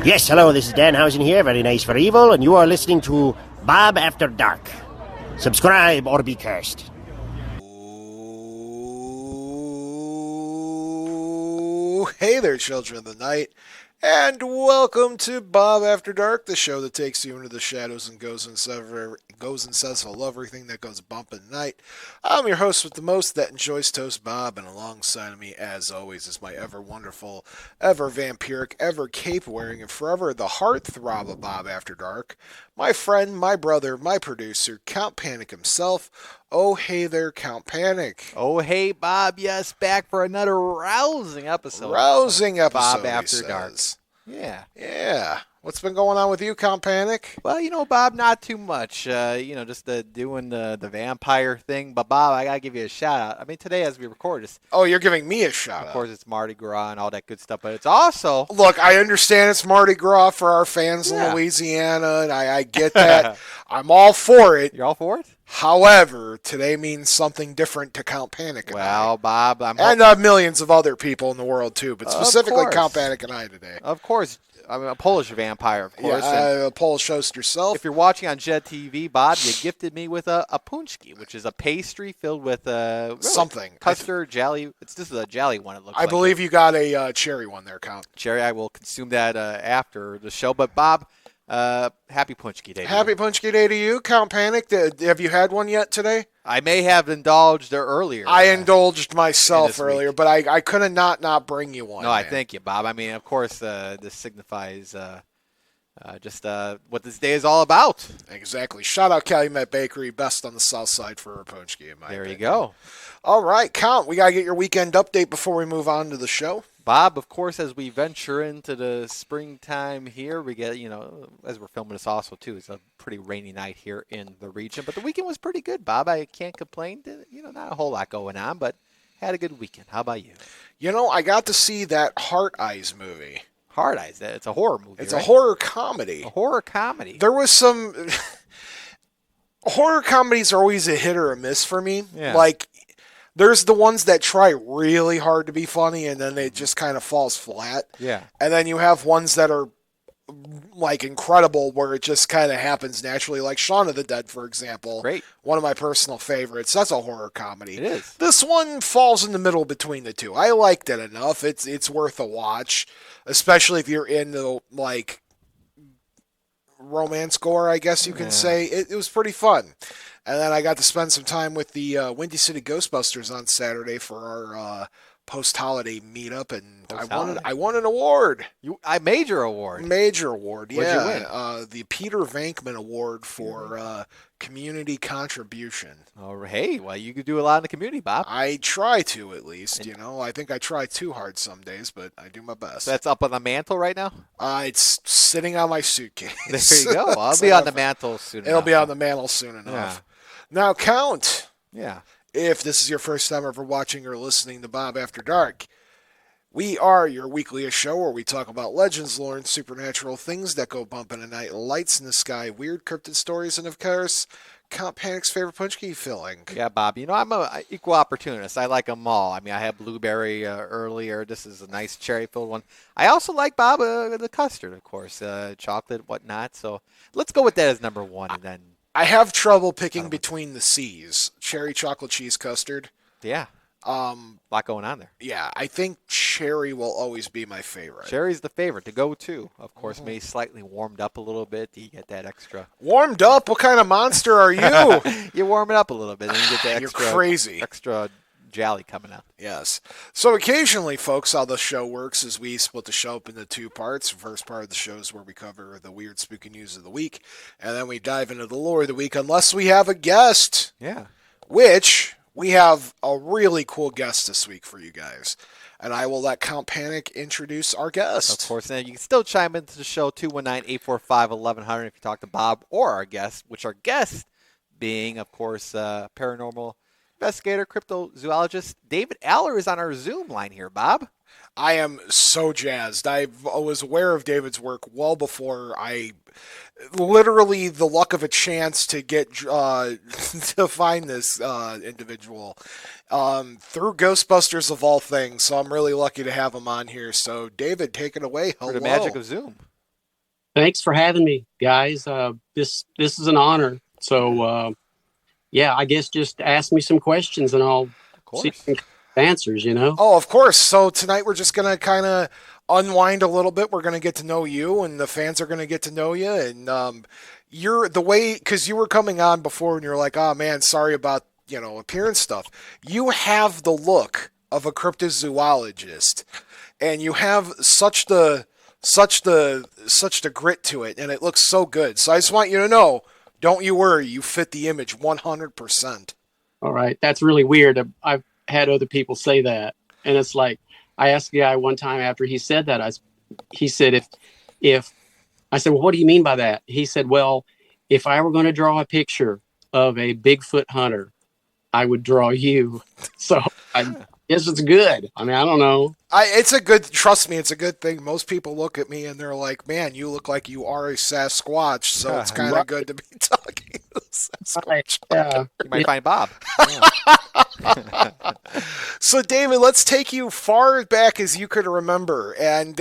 Yes, hello, this is Danhausen here, very nice for evil, and you are listening to Bob After Dark. Subscribe or be cursed. Ooh, hey there, children of the night, and welcome to Bob After Dark, the show that takes you into the shadows and goes and says I love everything that goes bump at night. I'm your host with the most, that enjoys toast, Bob, and alongside of me, as always, is my ever wonderful, ever vampiric, ever cape-wearing, and forever the heartthrob of Bob After Dark, my friend, my brother, my producer, Count Panic himself. Oh, hey there, Count Panic. Oh, hey, Bob. Yes, back for another rousing episode. Bob After Dark. Yeah. Yeah. What's been going on with you, Count Panic? Well, Bob, not too much. Just doing the vampire thing. But, Bob, I got to give you a shout out. I mean, today as we record this. Oh, you're giving me a shout out. Of course, it's Mardi Gras and all that good stuff. But it's also. Look, I understand it's Mardi Gras for our fans in Louisiana, and I get that. I'm all for it. You're all for it? However, today means something different to Count Panic and I. Bob, and millions of other people in the world, too. But specifically Count Panic and I today. Of course. I'm a Polish vampire, of course. Yeah, a Polish host yourself. If you're watching on Jet TV, Bob, you gifted me with a punchki, which is a pastry filled with something. Custard, jelly. This is a jelly one, it looks like. I believe you got a cherry one there, Count. Cherry, I will consume that after the show. But, Bob, happy punchki day. Happy punchki day to you, Count Panic. Have you had one yet today? I may have indulged earlier. I indulged myself earlier, but I couldn't not bring you one. No, I thank you, Bob. I mean, of course, this signifies just what this day is all about. Exactly. Shout out Calumet Bakery, best on the south side for a punchki, in my opinion. There you go. All right, Count, we got to get your weekend update before we move on to the show. Bob, of course, as we venture into the springtime here, we get, as we're filming this also, too, it's a pretty rainy night here in the region. But the weekend was pretty good, Bob. I can't complain. Not a whole lot going on, but had a good weekend. How about you? I got to see that Heart Eyes movie. Heart Eyes? It's a horror movie, It's right? a horror comedy. A horror comedy. There was some... horror comedies are always a hit or a miss for me. Yeah. Like... There's the ones that try really hard to be funny, and then it just kind of falls flat. Yeah. And then you have ones that are, like, incredible, where it just kind of happens naturally, like Shaun of the Dead, for example. Great. One of my personal favorites. That's a horror comedy. It is. This one falls in the middle between the two. I liked it enough. It's worth a watch, especially if you're into, like, romance gore, I guess you can say. It was pretty fun. And then I got to spend some time with the Windy City Ghostbusters on Saturday for our post-holiday meetup, and I won an award. A major award. Major award, yeah. What'd you win? The Peter Venkman Award for community contribution. Oh, hey, well, you could do a lot in the community, Bob. I try to, at least. I think I try too hard some days, but I do my best. So that's up on the mantle right now? It's sitting on my suitcase. There you go. I'll be on the mantle soon enough. It'll be on the mantle soon enough. Yeah. Now, Count. Yeah. If this is your first time ever watching or listening to Bob After Dark, we are your weekly show where we talk about legends, lore, and supernatural things that go bump in the night, lights in the sky, weird cryptid stories, and of course, Count Panic's favorite punchki filling. Yeah, Bob. I'm an equal opportunist. I like them all. I mean, I had blueberry earlier. This is a nice cherry-filled one. I also like, Bob, the custard, of course, chocolate, whatnot. So let's go with that as number one, and then... I have trouble picking between the C's. Cherry chocolate cheese custard. Yeah. A lot going on there. Yeah, I think cherry will always be my favorite. Cherry's the favorite to go to. Of course, maybe slightly warmed up a little bit. You get that extra. Warmed up? What kind of monster are you? You warm it up a little bit, and you get the extra. You're crazy. Extra jolly coming out. Yes. So occasionally, folks, how the show works is we split the show up into two parts. The first part of the show is where we cover the weird, spooky news of the week, and then we dive into the lore of the week, unless we have a guest. Yeah. Which we have a really cool guest this week for you guys. And I will let Count Panic introduce our guest. Of course. Now, you can still chime into the show, 219-845-1100, if you talk to Bob or our guest, which our guest being, of course, paranormal investigator, cryptozoologist David Eller is on our Zoom line here, Bob. I am so jazzed. I was aware of David's work well before I literally the luck of a chance to get to find this individual through Ghostbusters of all things. So I'm really lucky to have him on here. So David, take it away. Hello. For the magic of Zoom. Thanks for having me, guys. This is an honor. So, yeah, I guess just ask me some questions and I'll Of see course. some answers, you know? Oh, of course. So tonight we're just gonna kind of unwind a little bit. We're gonna get to know you, and the fans are gonna get to know you. And you're the way because you were coming on before, and you're like, "Oh man, sorry about appearance stuff." You have the look of a cryptozoologist, and you have such the grit to it, and it looks so good. So I just want you to know, don't you worry, you fit the image 100%. All right. That's really weird. I've had other people say that. And it's like, I asked the guy one time after he said that, he said, if I said, well, what do you mean by that? He said, well, if I were going to draw a picture of a Bigfoot hunter, I would draw you. So I guess it's good. I mean, I don't know. Trust me, it's a good thing. Most people look at me and they're like, man, you look like you are a Sasquatch, so it's kind of Right. good to be talking to a Sasquatch. Yeah. You might find Bob. So, David, let's take you far back as you could remember, and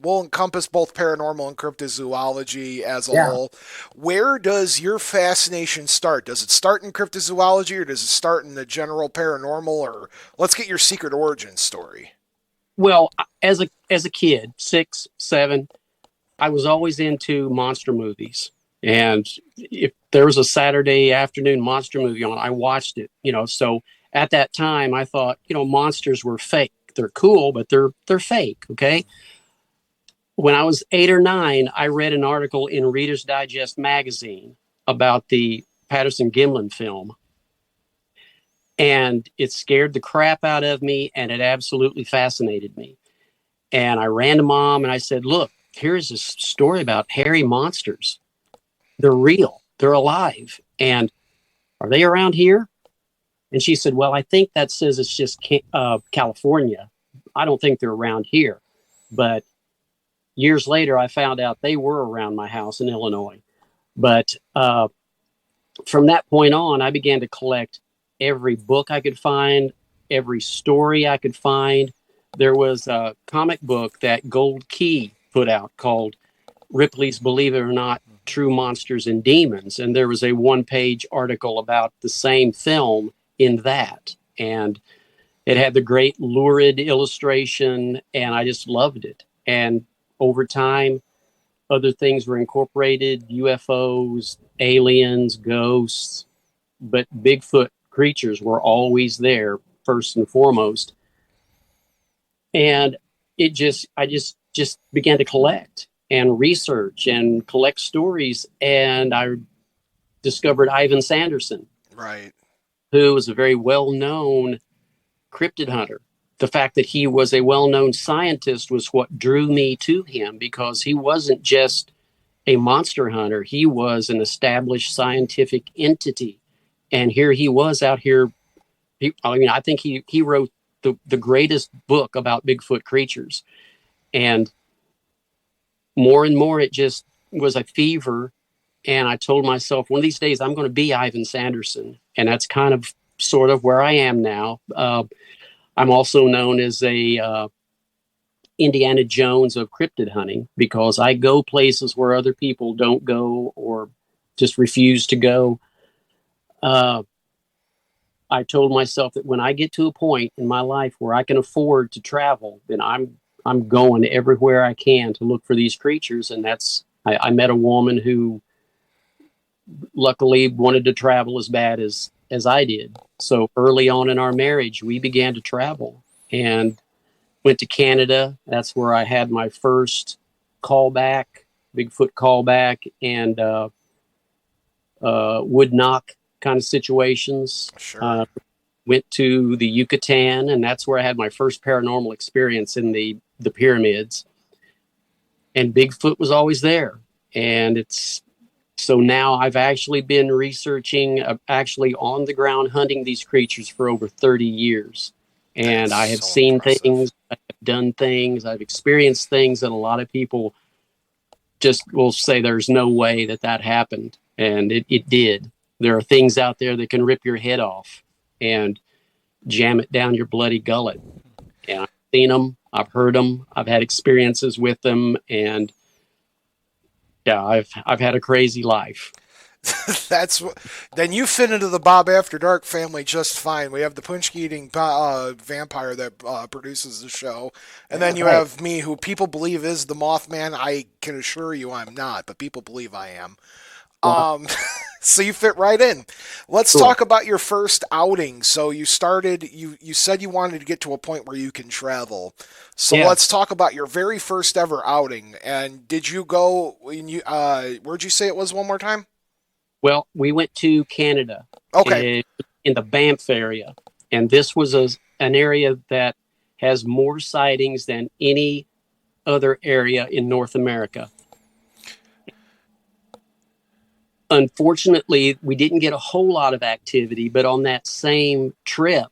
we'll encompass both paranormal and cryptozoology as a Yeah. whole. Where does your fascination start? Does it start in cryptozoology, or does it start in the general paranormal? Or let's get your secret origin story. Well, as a kid, 6, 7, I was always into monster movies. And if there was a Saturday afternoon monster movie on, I watched it, So at that time I thought, monsters were fake. They're cool, but they're fake, okay? When I was 8 or 9, I read an article in Reader's Digest magazine about the Patterson-Gimlin film. And it scared the crap out of me, and it absolutely fascinated me. And I ran to Mom and I said, look, here's this story about hairy monsters. They're real. They're alive. And are they around here? And she said, well, I think that says it's just California. I don't think they're around here. But years later, I found out they were around my house in Illinois. But from that point on, I began to collect every book I could find, every story I could find. There was a comic book that Gold Key put out called Ripley's Believe It or Not, True Monsters and Demons. And there was a 1-page article about the same film in that. And it had the great lurid illustration, and I just loved it. And over time, other things were incorporated, UFOs, aliens, ghosts, but Bigfoot creatures were always there first and foremost. And I just began to collect and research and collect stories. And I discovered Ivan Sanderson, Right. who was a very well-known cryptid hunter. The fact that he was a well-known scientist was what drew me to him, because he wasn't just a monster hunter. He was an established scientific entity. And here he was out here. I think he wrote the greatest book about Bigfoot creatures. And more, it just was a fever. And I told myself, one of these days, I'm going to be Ivan Sanderson. And that's kind of sort of where I am now. I'm also known as a Indiana Jones of cryptid hunting, because I go places where other people don't go or just refuse to go. I told myself that when I get to a point in my life where I can afford to travel, then I'm going everywhere I can to look for these creatures. And I met a woman who luckily wanted to travel as bad as I did. So early on in our marriage, we began to travel and went to Canada. That's where I had my first callback, Bigfoot callback, and wood knock kind of situations. Sure. Went to the Yucatan, and that's where I had my first paranormal experience in the pyramids. And Bigfoot was always there. And so now I've actually been researching, actually on the ground hunting these creatures for over 30 years. And That's I have so seen impressive. things, I've done things, I've experienced things that a lot of people just will say there's no way that happened. And it did. There are things out there that can rip your head off and jam it down your bloody gullet. And I've seen them, I've heard them, I've had experiences with them, and Yeah, I've had a crazy life. Then you fit into the Bob After Dark family just fine. We have the punch eating vampire that produces the show, and then you have me, who people believe is the Mothman. I can assure you I'm not, but people believe I am. So you fit right in. Let's talk about your first outing. So you started. You said you wanted to get to a point where you can travel. So let's talk about your very first ever outing. And did you go? Where'd you say it was one more time? Well, we went to Canada. Okay. In the Banff area. And this was an area that has more sightings than any other area in North America. Unfortunately, we didn't get a whole lot of activity, but on that same trip,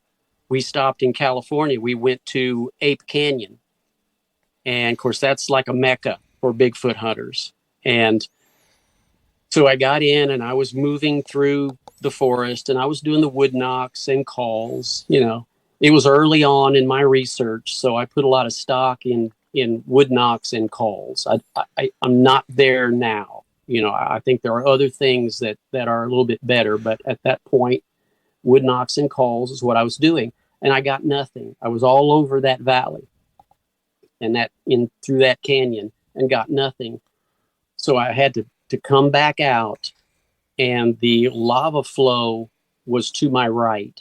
we stopped in California. We went to Ape Canyon. And of course, that's like a mecca for Bigfoot hunters. And so I got in and I was moving through the forest and I was doing the wood knocks and calls. You know, it was early on in my research, so I put a lot of stock in wood knocks and calls. I'm not there now. You know, I think there are other things that are a little bit better, but at that point, wood knocks and calls is what I was doing. And I got nothing. I was all over that valley and through that canyon and got nothing. So I had to come back out, and the lava flow was to my right.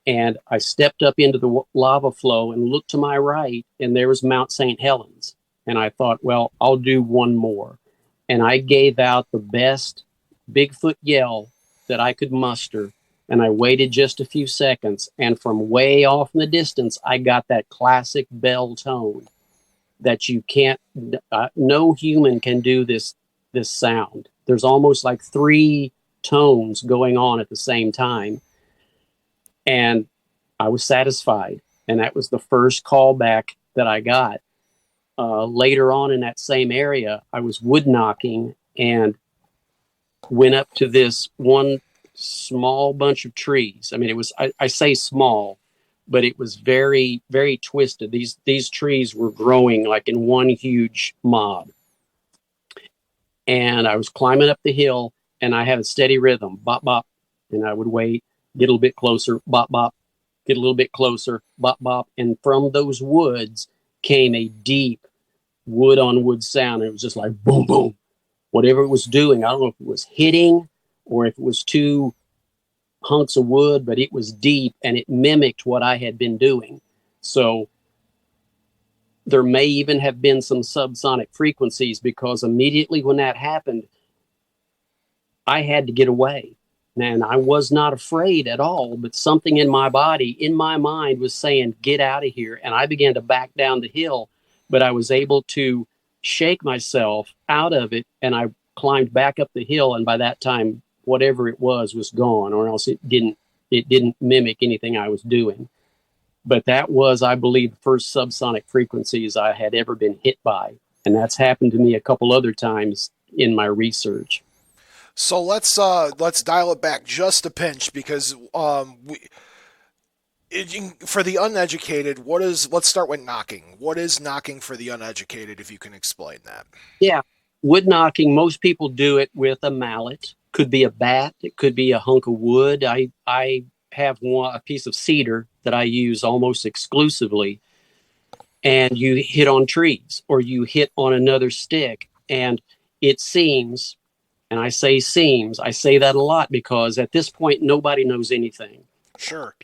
And I stepped up into the lava flow and looked to my right, and there was Mount St. Helens. And I thought, well, I'll do one more. And I gave out the best Bigfoot yell that I could muster. And I waited just a few seconds. And from way off in the distance, I got that classic bell tone that you can't, no human can do this sound. There's almost like 3 tones going on at the same time. And I was satisfied. And that was the first callback that I got. Later on in that same area, I was wood knocking and went up to this one small bunch of trees. I mean, it was, I say small, but it was very, very twisted. These trees were growing like in one huge mob. And I was climbing up the hill and I had a steady rhythm, bop, bop. And I would wait, get a little bit closer, bop, bop, get a little bit closer, bop, bop. And from those woods came a deep wood on wood sound. And it was just like boom, boom. Whatever it was doing, I don't know if it was hitting or if it was 2 hunks of wood, but it was deep and it mimicked what I had been doing. So there may even have been some subsonic frequencies, because immediately when that happened, I had to get away. And I was not afraid at all, but something in my body, in my mind, was saying, get out of here. And I began to back down the hill, but I was able to shake myself out of it. And I climbed back up the hill. And by that time, whatever it was gone, or else it didn't mimic anything I was doing. But that was, I believe, the first subsonic frequencies I had ever been hit by. And that's happened to me a couple other times in my research. So let's dial it back just a pinch, because for the uneducated, let's start with knocking. What is knocking for the uneducated, if you can explain that? Yeah. Wood knocking, most people do it with a mallet. Could be a bat. It could be a hunk of wood. I have a piece of cedar that I use almost exclusively, and you hit on trees or you hit on another stick, and it seems, and I say seems, I say that a lot because at this point, nobody knows anything. Sure.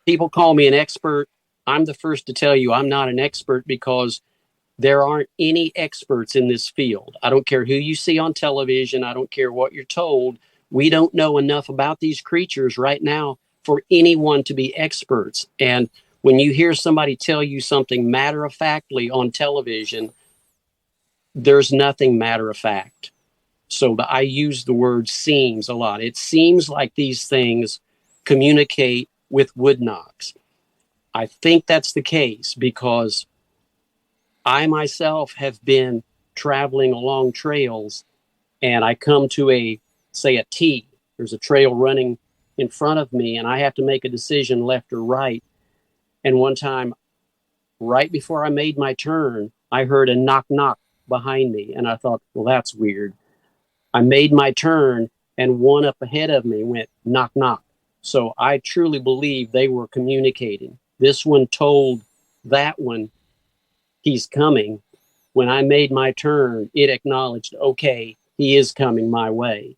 People call me an expert. I'm the first to tell you I'm not an expert, because there aren't any experts in this field. I don't care who you see on television. I don't care what you're told. We don't know enough about these creatures right now for anyone to be experts. And when you hear somebody tell you something matter-of-factly on television, there's nothing matter-of-fact. So I use the word seems a lot. It seems like these things communicate with wood knocks. I think that's the case because I myself have been traveling along trails, and I come to a T. There's a trail running in front of me, and I have to make a decision left or right. And one time, right before I made my turn, I heard a knock, knock, behind me. And I thought, well, that's weird. I made my turn, and one up ahead of me went knock, knock. So I truly believe they were communicating. This one told that one he's coming. When I made my turn, it acknowledged, okay, he is coming my way.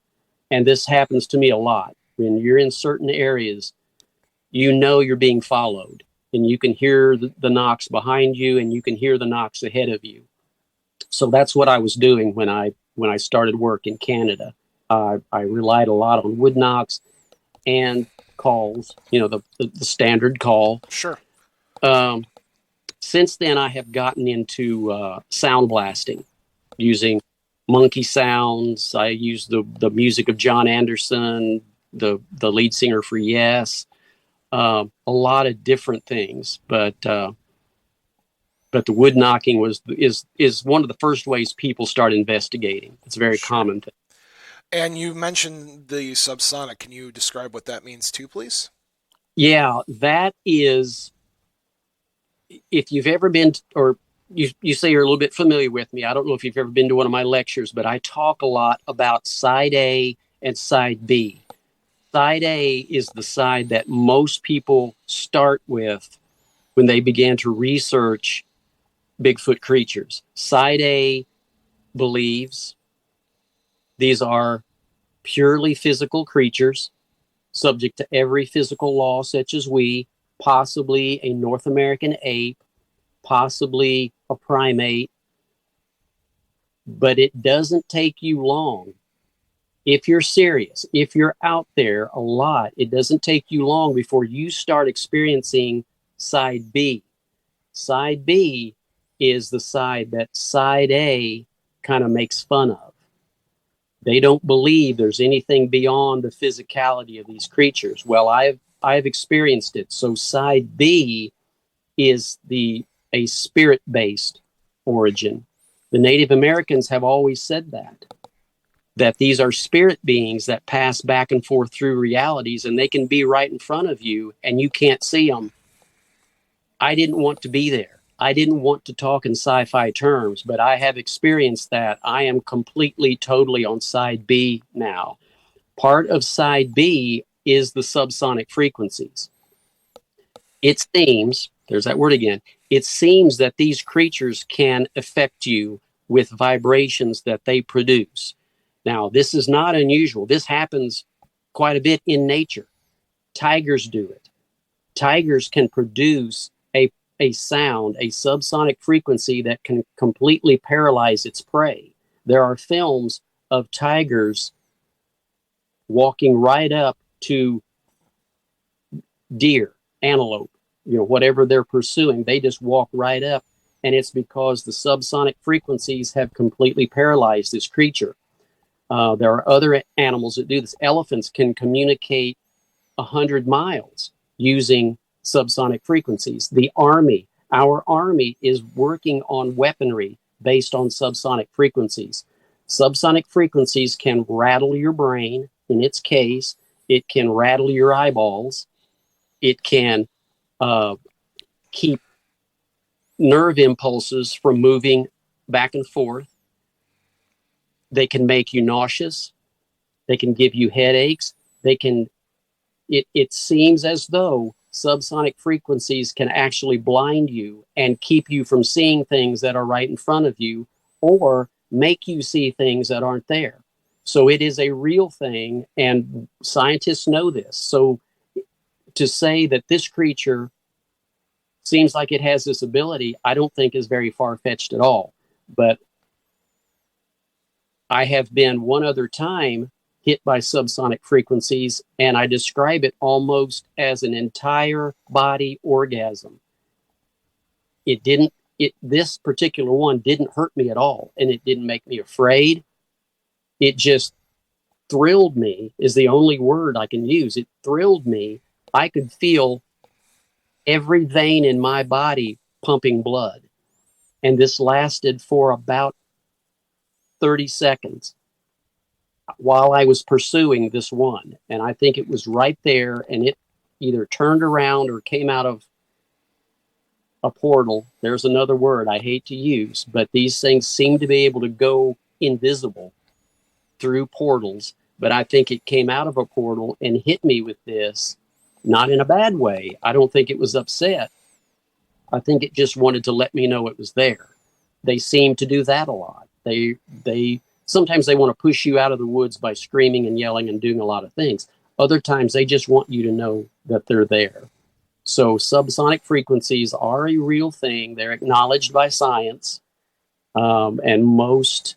And this happens to me a lot. When you're in certain areas, you know you're being followed, and you can hear the knocks behind you, and you can hear the knocks ahead of you. So that's what I was doing when I started work in Canada. I relied a lot on wood knocks and calls, the standard call. Sure. Since then, I have gotten into sound blasting, using monkey sounds. I use the music of John Anderson, the lead singer for Yes, a lot of different things. But the wood knocking is one of the first ways people start investigating. It's a very common thing. And you mentioned the subsonic. Can you describe what that means too, please? Yeah, that is, if you've ever been, or you say you're a little bit familiar with me. I don't know if you've ever been to one of my lectures, but I talk a lot about side A and side B. Side A is the side that most people start with when they begin to research Bigfoot creatures. Side A believes these are purely physical creatures, subject to every physical law, such as we, possibly a North American ape, possibly a primate. But it doesn't take you long. If you're serious, if you're out there a lot, it doesn't take you long before you start experiencing side B. Side B is the side that side A kind of makes fun of. They don't believe there's anything beyond the physicality of these creatures. Well, I've experienced it. So side B is a spirit-based origin. The Native Americans have always said that these are spirit beings that pass back and forth through realities, and they can be right in front of you and you can't see them. I didn't want to be there. I didn't want to talk in sci-fi terms, but I have experienced that. I am completely, totally on side B now. Part of side B is the subsonic frequencies. It seems, there's that word again, it seems that these creatures can affect you with vibrations that they produce. Now, this is not unusual. This happens quite a bit in nature. Tigers do it. Tigers can produce a sound, a subsonic frequency that can completely paralyze its prey. There are films of tigers walking right up to deer, antelope, whatever they're pursuing. They just walk right up, and it's because the subsonic frequencies have completely paralyzed this creature. There are other animals that do this. Elephants can communicate 100 miles using subsonic frequencies. Our army is working on weaponry based on subsonic frequencies. Subsonic frequencies can rattle your brain. In its case, it can rattle your eyeballs. It can keep nerve impulses from moving back and forth. They can make you nauseous. They can give you headaches. It seems as though subsonic frequencies can actually blind you and keep you from seeing things that are right in front of you, or make you see things that aren't there. So it is a real thing, and scientists know this. So to say that this creature seems like it has this ability, I don't think is very far-fetched at all. But I have been one other time hit by subsonic frequencies, and I describe it almost as an entire body orgasm. This particular one didn't hurt me at all, and it didn't make me afraid. It just thrilled me, is the only word I can use. It thrilled me. I could feel every vein in my body pumping blood. And this lasted for about 30 seconds while I was pursuing this one. And I think it was right there, and it either turned around or came out of a portal. There's another word I hate to use, but these things seem to be able to go invisible through portals. But I think it came out of a portal and hit me with this, not in a bad way. I don't think it was upset. I think it just wanted to let me know it was there. They seem to do that a lot. They sometimes they want to push you out of the woods by screaming and yelling and doing a lot of things. Other times they just want you to know that they're there. So subsonic frequencies are a real thing. They're acknowledged by science. And most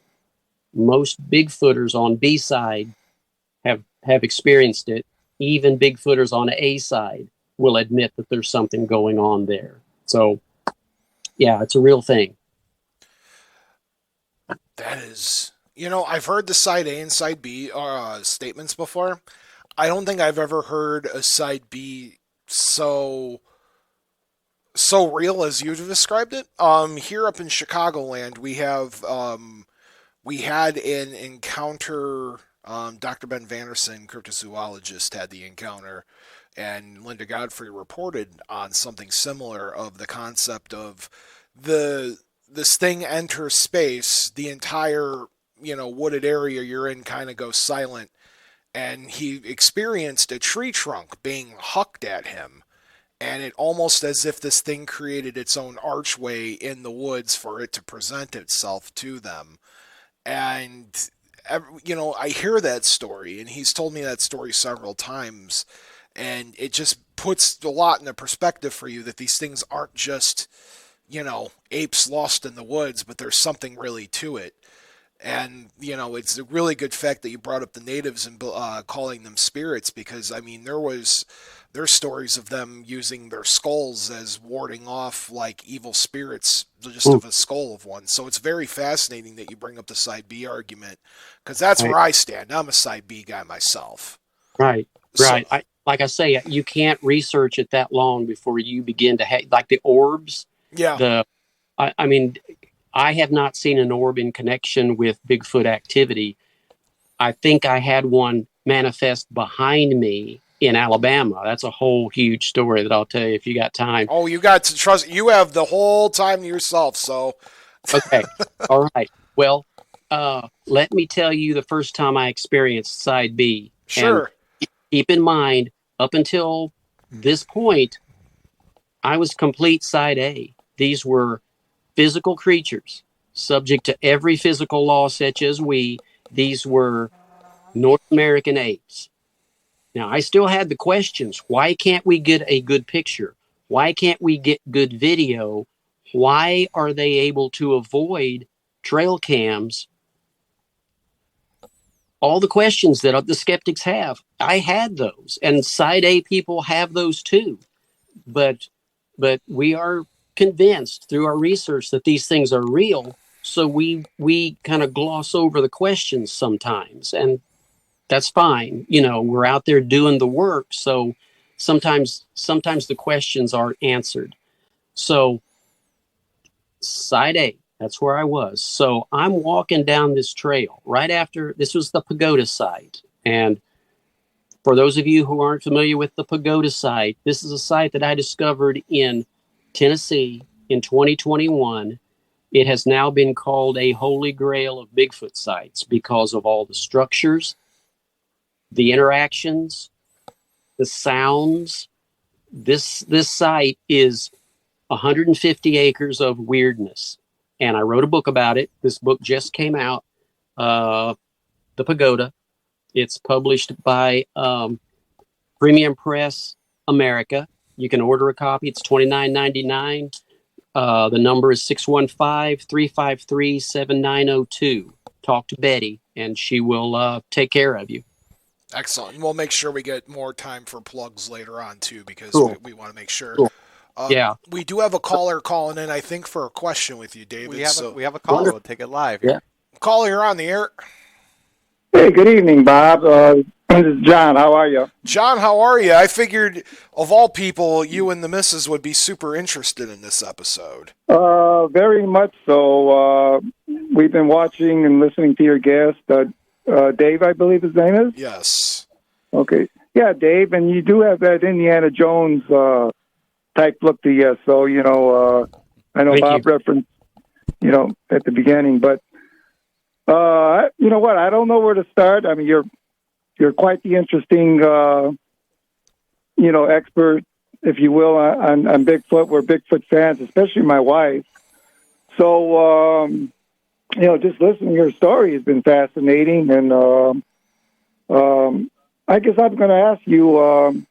Bigfooters on B side have experienced it. Even Bigfooters on A side will admit that there's something going on there. So, yeah, it's a real thing. That is, I've heard the side A and side B statements before. I don't think I've ever heard a side B so real as you've described it. Here up in Chicagoland, we had an encounter. Dr. Ben Vanderson, cryptozoologist, had the encounter, and Linda Godfrey reported on something similar of the concept of this thing enters space, the entire wooded area you're in kind of goes silent, and he experienced a tree trunk being hucked at him, and it almost as if this thing created its own archway in the woods for it to present itself to them. And I hear that story, and he's told me that story several times, and it just puts a lot into perspective for you that these things aren't just, apes lost in the woods, but there's something really to it. And, it's a really good fact that you brought up the natives and calling them spirits, because, there's stories of them using their skulls as warding off, like, evil spirits, just of a skull of one. So it's very fascinating that you bring up the side B argument, because that's where I stand. I'm a side B guy myself. Right. Like I say, you can't research it that long before you begin to have, like the orbs. Yeah. I have not seen an orb in connection with Bigfoot activity. I think I had one manifest behind me in Alabama. That's a whole huge story that I'll tell you if you got time. Oh, you got to trust. You have the whole time to yourself, so. Okay. All right. Well, let me tell you the first time I experienced side B. Sure. And keep in mind, up until this point, I was complete side A. These were physical creatures, subject to every physical law such as we. These were North American apes. Now, I still had the questions. Why can't we get a good picture? Why can't we get good video? Why are they able to avoid trail cams? All the questions that the skeptics have, I had those. And side A people have those too. But we are convinced through our research that these things are real. So we kind of gloss over the questions sometimes. And that's fine. We're out there doing the work. So sometimes the questions aren't answered. So side A, that's where I was. So I'm walking down this trail right after, this was the pagoda site. And for those of you who aren't familiar with the pagoda site, this is a site that I discovered in Tennessee in 2021. It has now been called a holy grail of Bigfoot sites because of all the structures, the interactions, the sounds. This site is 150 acres of weirdness. And I wrote a book about it. This book just came out, The Pagoda. It's published by Premium Press America. You can order a copy. It's $29.99. The number is 615-353-7902. Talk to Betty, and she will take care of you. Excellent. And we'll make sure we get more time for plugs later on, too, because Cool. we want to make sure. Cool. Yeah. We do have a caller calling in, I think, for a question with you, David. We have a caller. We'll take it live. Yeah. Caller, you're on the air. Hey, good evening, Bob. This is John. How are you? John, how are you? I figured, of all people, you and the missus would be super interested in this episode. Very much so. We've been watching and listening to your guest, Dave, I believe his name is? Yes. Okay. Yeah, Dave, and you do have that Indiana Jones type look to you. So, I know Thank Bob you. referenced, at the beginning, but, you know what? I don't know where to start. I mean, you're quite the interesting, expert, if you will, on Bigfoot. We're Bigfoot fans, especially my wife. So, just listening to your story has been fascinating. And I guess I'm going to ask you,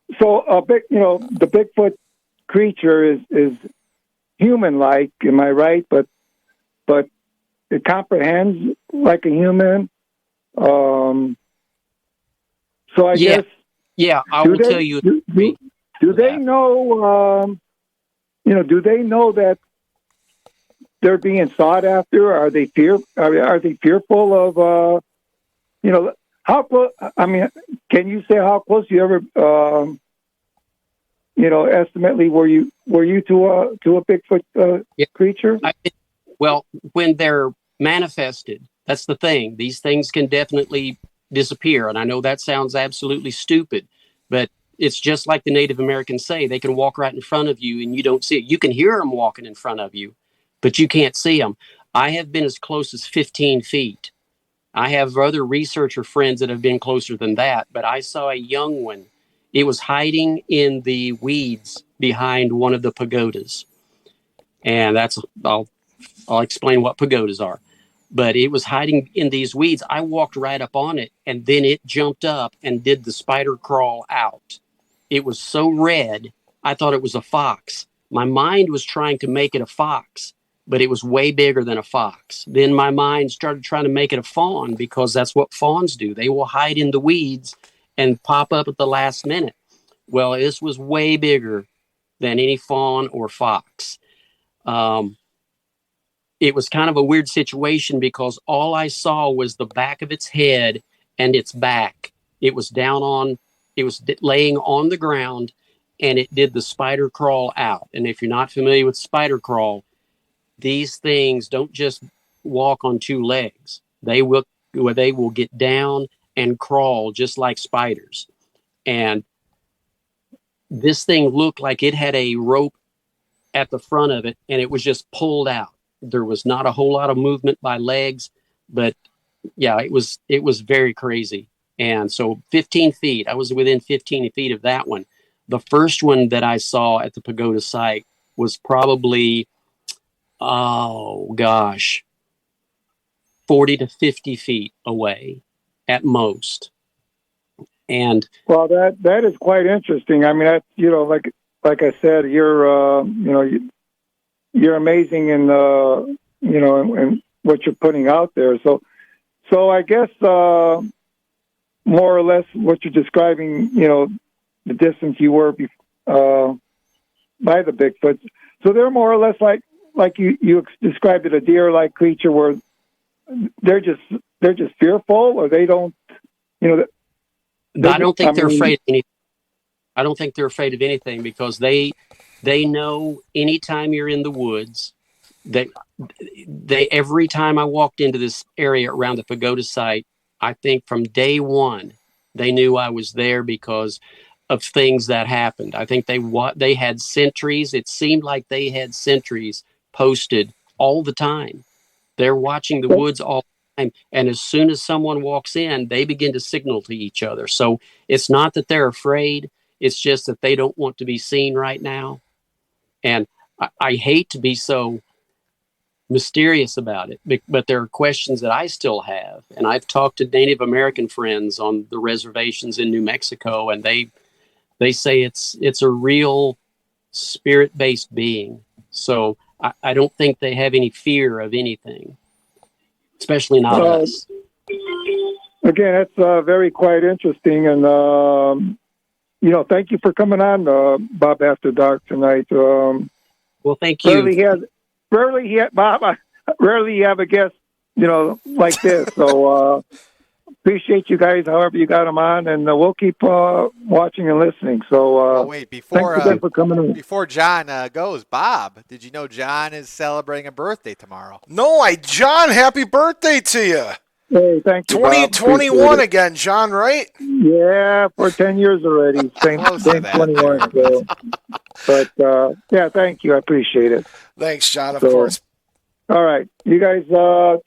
the Bigfoot creature is human-like, am I right? But it comprehends like a human. So I guess. Yeah, I will tell you. Do they know? Do they know that they're being sought after? Are they fearful of? How close? I mean, can you say how close you ever? Estimately, were you to a Bigfoot creature? Well, when they're manifested, that's the thing. These things can definitely disappear. And I know that sounds absolutely stupid, but it's just like the Native Americans say. They can walk right in front of you and you don't see it. You can hear them walking in front of you, but you can't see them. I have been as close as 15 feet. I have other researcher friends that have been closer than that, but I saw a young one. It was hiding in the weeds behind one of the pagodas. And I'll explain what pagodas are. But it was hiding in these weeds. I walked right up on it, and then it jumped up and did the spider crawl out. It was so red, I thought it was a fox. My mind was trying to make it a fox, but it was way bigger than a fox. Then my mind started trying to make it a fawn, because that's what fawns do. They will hide in the weeds and pop up at the last minute. Well, this was way bigger than any fawn or fox. It was kind of a weird situation because all I saw was the back of its head and its back. It was laying on the ground, and it did the spider crawl out. And if you're not familiar with spider crawl, these things don't just walk on two legs. They will get down and crawl just like spiders. And this thing looked like it had a rope at the front of it, and it was just pulled out. There was not a whole lot of movement by legs, but yeah, it was very crazy. And so 15 feet, I was within 15 feet of that one. The first one that I saw at the pagoda site was probably, 40 to 50 feet away at most. And well, that is quite interesting. I mean, like I said, you're amazing in in what you're putting out there. So I guess more or less what you're describing, the distance you were by the Bigfoot. So they're more or less like you described it, a deer-like creature where they're just fearful, or they don't, I don't think they're afraid of anything. I don't think they're afraid of anything because they know anytime you're in the woods, they every time I walked into this area around the pagoda site, I think from day one, they knew I was there because of things that happened. I think they had sentries. It seemed like they had sentries posted all the time. They're watching the woods all the time. And as soon as someone walks in, they begin to signal to each other. So it's not that they're afraid. It's just that they don't want to be seen right now. And I hate to be so mysterious about it, but there are questions that I still have. And I've talked to Native American friends on the reservations in New Mexico, and they say it's a real spirit-based being. So I don't think they have any fear of anything, especially not us. Again, that's very quite interesting. And, thank you for coming on, Bob After Dark tonight. Well, thank you. Bob, rarely you have a guest, like this. So appreciate you guys, however you got them on, and we'll keep watching and listening. So wait, thanks again for coming in. Before John goes, Bob, did you know John is celebrating a birthday tomorrow? No, John, happy birthday to you. Hey, thank you, Bob. 2021 Appreciate it. again, John, right? Yeah, for 10 years already. Same Close to that 21. there. So. But yeah, thank you. I appreciate it. Thanks, John, of So- course. All right. You guys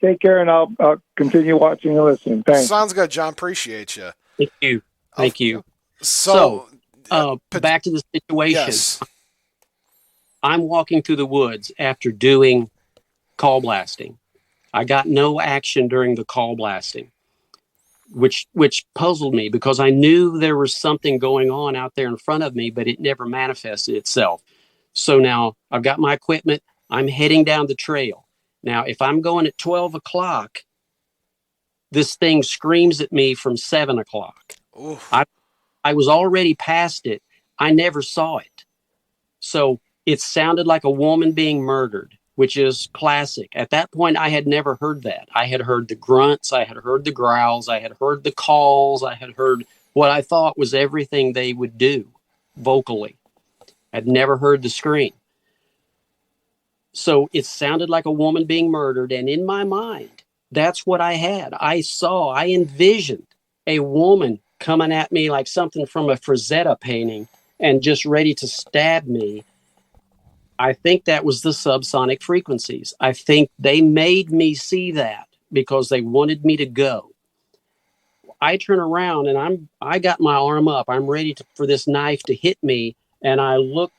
take care, and I'll continue watching and listening. Thanks. Sounds good, John. Appreciate you. Thank you. Thank you. So, Back to the situation. yes. I'm walking through the woods after doing call blasting. I got no action during the call blasting, which puzzled me because I knew there was something going on out there in front of me, but it never manifested itself. So now I've got my equipment. I'm heading down the trail. Now, if I'm going at 12 o'clock, this thing screams at me from 7 o'clock. Oof. I was already past it. I never saw it. So it sounded like a woman being murdered, which is classic. At that point, I had never heard that. I had heard the grunts. I had heard the growls. I had heard the calls. I had heard what I thought was everything they would do vocally. I'd never heard the scream. So it sounded like a woman being murdered. And in my mind, that's what I had. I envisioned a woman coming at me like something from a Frazetta painting and just ready to stab me. I think that was the subsonic frequencies. I think they made me see that because they wanted me to go. I turn around and I got my arm up. I'm ready for this knife to hit me. And I look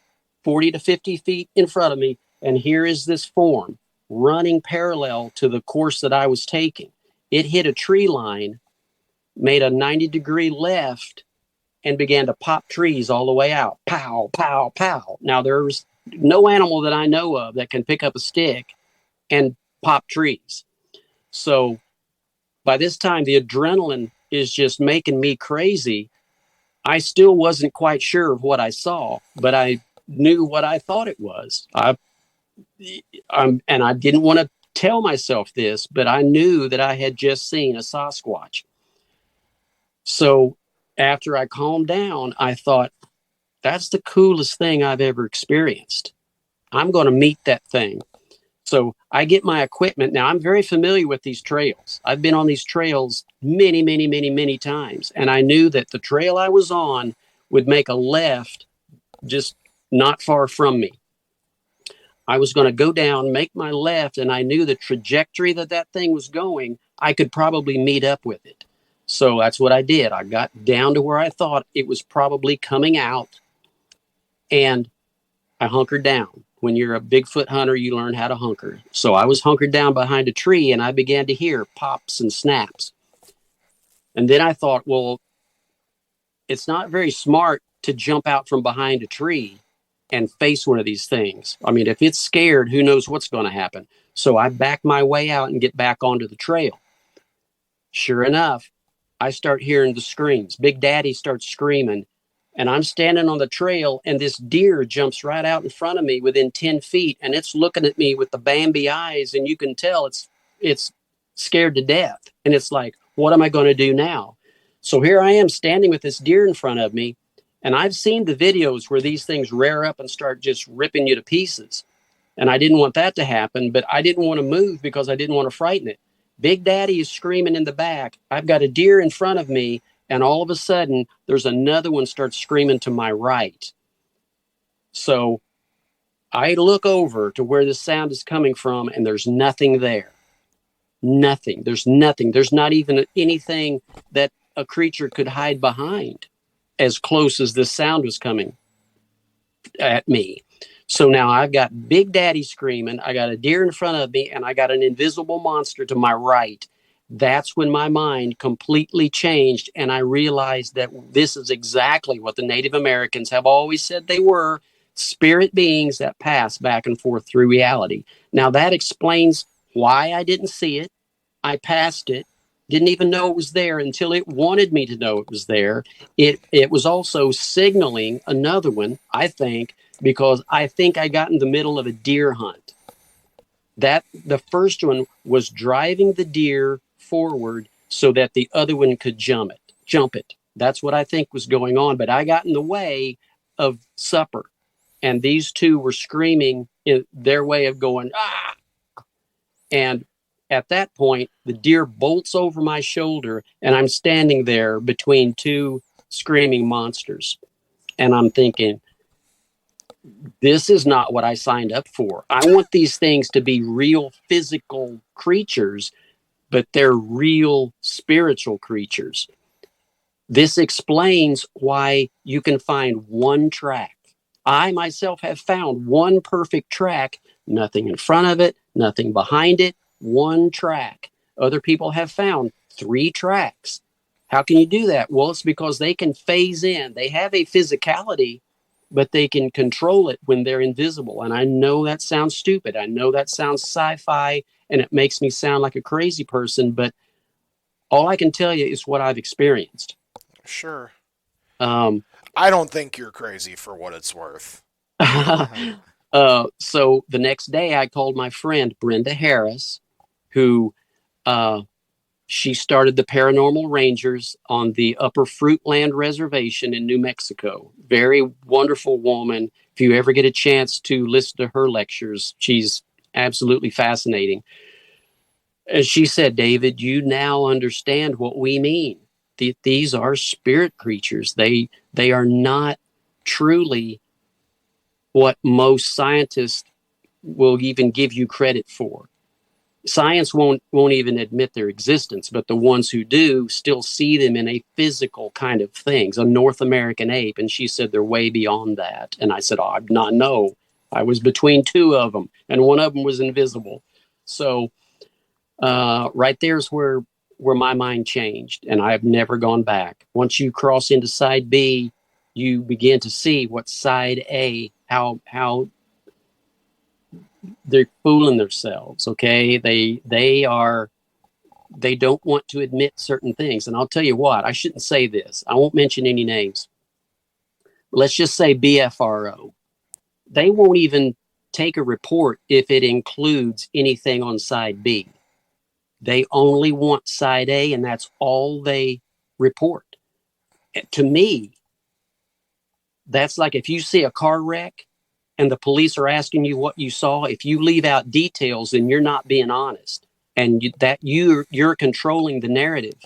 40 to 50 feet in front of me. And here is this form running parallel to the course that I was taking. It hit a tree line, made a 90-degree left, and began to pop trees all the way out. Pow, pow, pow. Now, there's no animal that I know of that can pick up a stick and pop trees. So by this time, the adrenaline is just making me crazy. I still wasn't quite sure of what I saw, but I knew what I thought it was. And I didn't want to tell myself this, but I knew that I had just seen a Sasquatch. So after I calmed down, I thought, that's the coolest thing I've ever experienced. I'm going to meet that thing. So I get my equipment. Now, I'm very familiar with these trails. I've been on these trails many, many, many, many times. And I knew that the trail I was on would make a left just not far from me. I was going to go down, make my left, and I knew the trajectory that thing was going, I could probably meet up with it. So that's what I did. I got down to where I thought it was probably coming out, and I hunkered down. When you're a Bigfoot hunter, you learn how to hunker. So I was hunkered down behind a tree, and I began to hear pops and snaps. And then I thought, well, it's not very smart to jump out from behind a tree and face one of these things. I mean, if it's scared, who knows what's going to happen? So I back my way out and get back onto the trail. Sure enough, I start hearing the screams. Big Daddy starts screaming, and I'm standing on the trail, and this deer jumps right out in front of me within 10 feet, and it's looking at me with the Bambi eyes, and you can tell it's scared to death. And it's like, what am I going to do now? So here I am standing with this deer in front of me, and I've seen the videos where these things rear up and start just ripping you to pieces. And I didn't want that to happen, but I didn't want to move because I didn't want to frighten it. Big Daddy is screaming in the back. I've got a deer in front of me, and all of a sudden, there's another one starts screaming to my right. So I look over to where the sound is coming from, and there's nothing there. Nothing. There's nothing. There's not even anything that a creature could hide behind as close as this sound was coming at me. So now I've got Big Daddy screaming, I got a deer in front of me, and I got an invisible monster to my right. That's when my mind completely changed, and I realized that this is exactly what the Native Americans have always said they were, spirit beings that pass back and forth through reality. Now that explains why I didn't see it. I passed it. Didn't even know it was there until it wanted me to know it was there. It was also signaling another one, I think, because I think I got in the middle of a deer hunt. That the first one was driving the deer forward so that the other one could jump it. That's what I think was going on. But I got in the way of supper, and these two were screaming in their way of going, ah! And at that point, the deer bolts over my shoulder, and I'm standing there between two screaming monsters. And I'm thinking, this is not what I signed up for. I want these things to be real physical creatures, but they're real spiritual creatures. This explains why you can find one track. I myself have found one perfect track, nothing in front of it, nothing behind it, one track. Other people have found 3 tracks. How can you do that? Well, it's because they can phase in. They have a physicality, but they can control it when they're invisible. And I know that sounds stupid. I know that sounds sci-fi, and it makes me sound like a crazy person, but all I can tell you is what I've experienced. Sure. I don't think you're crazy for what it's worth. So the next day I called my friend Brenda Harris, who she started the Paranormal Rangers on the Upper Fruitland Reservation in New Mexico. Very wonderful woman. If you ever get a chance to listen to her lectures, she's absolutely fascinating. And she said, David, you now understand what we mean. These are spirit creatures. They are not truly what most scientists will even give you credit for. Science won't even admit their existence, but the ones who do still see them in a physical kind of things, a North American ape. And she said they're way beyond that. And I said, I did not know. I was between 2 of them, and one of them was invisible. So right there's where my mind changed, and I have never gone back. Once you cross into side B, you begin to see what side A, how they're fooling themselves. Okay. They don't want to admit certain things. And I'll tell you what, I shouldn't say this. I won't mention any names. Let's just say BFRO. They won't even take a report if it includes anything on side B. They only want side A, and that's all they report. To me, that's like if you see a car wreck and the police are asking you what you saw, if you leave out details, then you're not being honest. And you're controlling the narrative.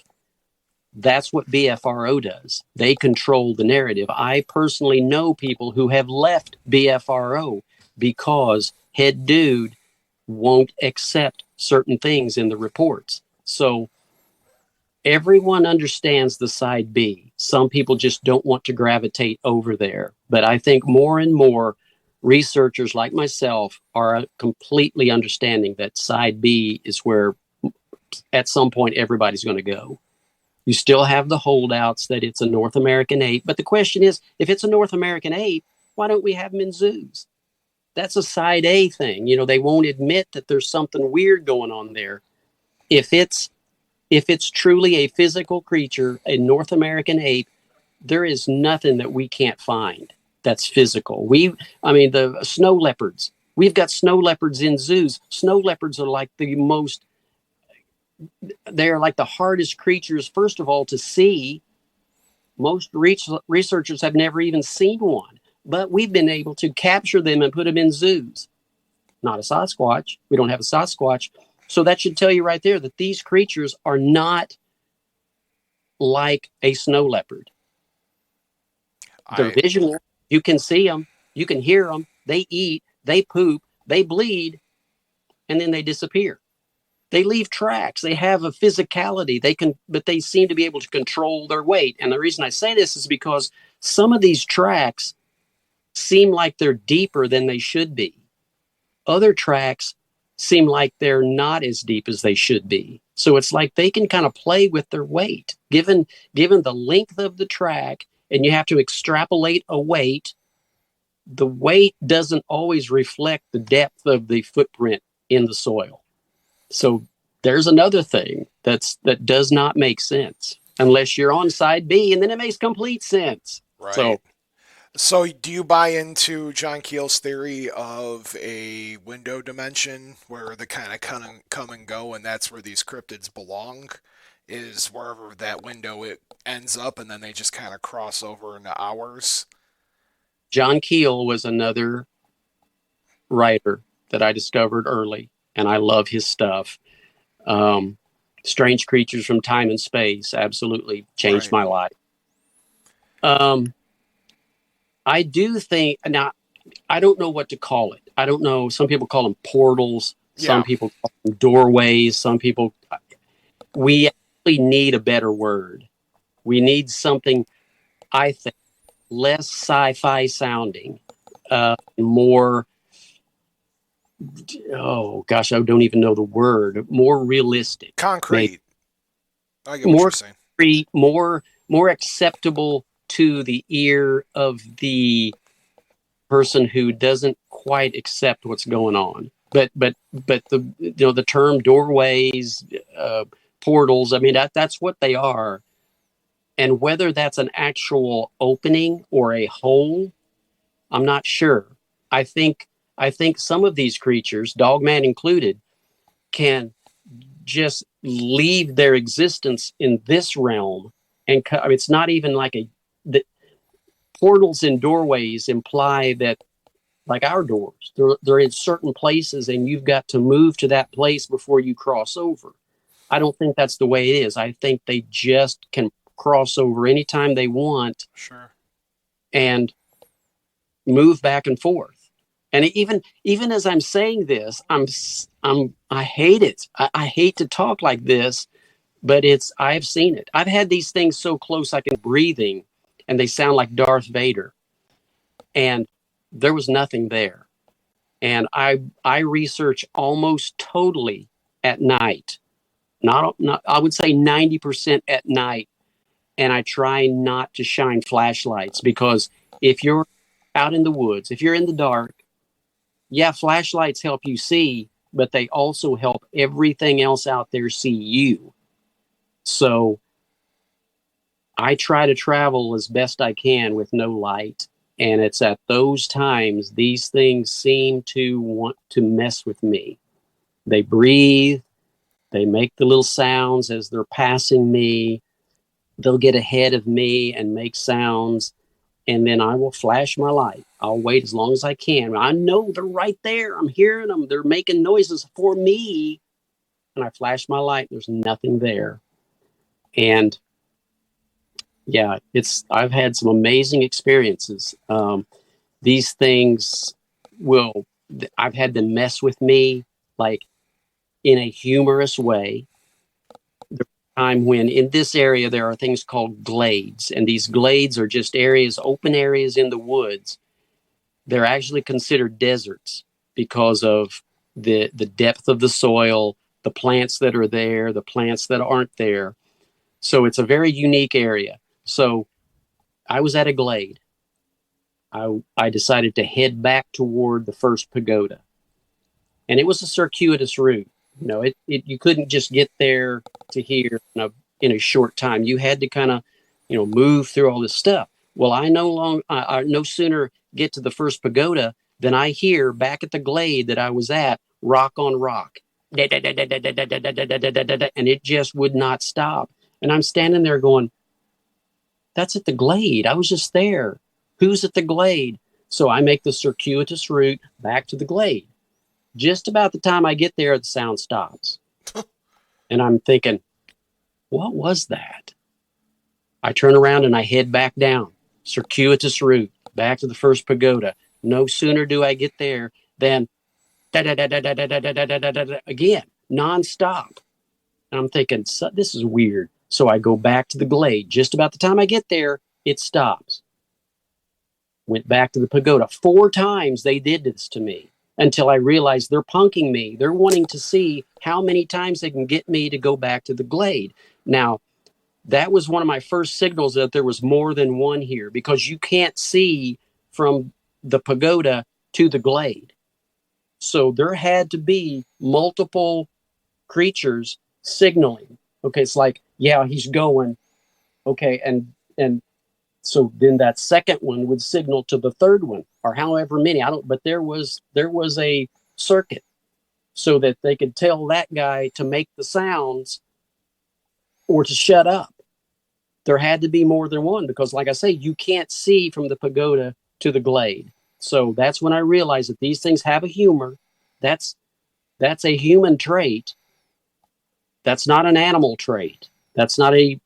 That's what BFRO does. They control the narrative. I personally know people who have left BFRO because head dude won't accept certain things in the reports. So everyone understands the side B. Some people just don't want to gravitate over there. But I think more and more researchers like myself are completely understanding that side B is where at some point everybody's going to go. You still have the holdouts that it's a North American ape. But the question is, if it's a North American ape, why don't we have them in zoos? That's a side A thing. You know, they won't admit that there's something weird going on there. If it's truly a physical creature, a North American ape, there is nothing that we can't find that's physical. The snow leopards. We've got snow leopards in zoos. Snow leopards are like they're like the hardest creatures, first of all, to see. Most researchers have never even seen one, but we've been able to capture them and put them in zoos. Not a Sasquatch. We don't have a Sasquatch. So that should tell you right there that these creatures are not like a snow leopard. They're visual. You can see them. You can hear them. They eat. They poop. They bleed. And then they disappear. They leave tracks. They have a physicality. But they seem to be able to control their weight. And the reason I say this is because some of these tracks seem like they're deeper than they should be. Other tracks seem like they're not as deep as they should be. So it's like they can kind of play with their weight. Given the length of the track, and you have to extrapolate a weight, the weight doesn't always reflect the depth of the footprint in the soil. So there's another thing that does not make sense unless you're on side B, and then it makes complete sense. Right. So do you buy into John Keel's theory of a window dimension where they kind of come and go, and that's where these cryptids belong, is wherever that window it ends up, and then they just kind of cross over into ours? John Keel was another writer that I discovered early, and I love his stuff. Strange Creatures from Time and Space absolutely changed Right. my life. I do think, now, I don't know what to call it. I don't know. Some people call them portals. Some Yeah. people call them doorways. Some people, we actually need a better word. We need something, I think, less sci-fi sounding, more, oh gosh, I don't even know the word, more realistic. Concrete. I get what More you're saying. more acceptable to the ear of the person who doesn't quite accept what's going on. But the the term doorways, portals, I mean that's what they are. And whether that's an actual opening or a hole, I'm not sure. I think some of these creatures, Dogman included, can just leave their existence in this realm, and I mean, it's not even like the portals and doorways imply that, like our doors, they're in certain places, and you've got to move to that place before you cross over. I don't think that's the way it is. I think they just can cross over anytime they want. Sure. And move back and forth. And even as I'm saying this, I hate it. I hate to talk like this, but I've seen it. I've had these things so close I can breathing, and they sound like Darth Vader. And there was nothing there. And I research almost totally at night. Not I would say 90% at night. And I try not to shine flashlights, because if you're out in the woods, if you're in the dark, yeah, flashlights help you see, but they also help everything else out there see you. So I try to travel as best I can with no light. And it's at those times these things seem to want to mess with me. They breathe, they make the little sounds as they're passing me. They'll get ahead of me and make sounds, and then I will flash my light. I'll wait as long as I can. I know they're right there. I'm hearing them. They're making noises for me. And I flash my light. There's nothing there. And yeah, I've had some amazing experiences. These things I've had them mess with me, like in a humorous way. Time when in this area there are things called glades, and these glades are just open areas in the woods. They're actually considered deserts because of the depth of the soil, the plants that are there, the plants that aren't there. So it's a very unique area. So I was at a glade. I decided to head back toward the first pagoda, and it was a circuitous route. You know, you couldn't just get there to here in a short time. You had to kind of, move through all this stuff. Well, I no sooner get to the first pagoda than I hear back at the glade that I was at, rock on rock. And it just would not stop. And I'm standing there going, that's at the glade. I was just there. Who's at the glade? So I make the circuitous route back to the glade. Just about the time I get there, the sound stops. And I'm thinking, what was that? I turn around and I head back down. Circuitous route, back to the first pagoda. No sooner do I get there than again, nonstop. And I'm thinking, this is weird. So I go back to the glade. Just about the time I get there, it stops. Went back to the pagoda. 4 times they did this to me, until I realized they're punking me. They're wanting to see how many times they can get me to go back to the glade. Now, that was one of my first signals that there was more than one here, because you can't see from the pagoda to the glade. So there had to be multiple creatures signaling. Okay, it's like, yeah, he's going. Okay, and so then that second one would signal to the third one, or however many. But there was a circuit so that they could tell that guy to make the sounds or to shut up. There had to be more than one, because like I say, you can't see from the pagoda to the glade. So that's when I realized that these things have a humor. That's a human trait. That's not an animal trait. That's not an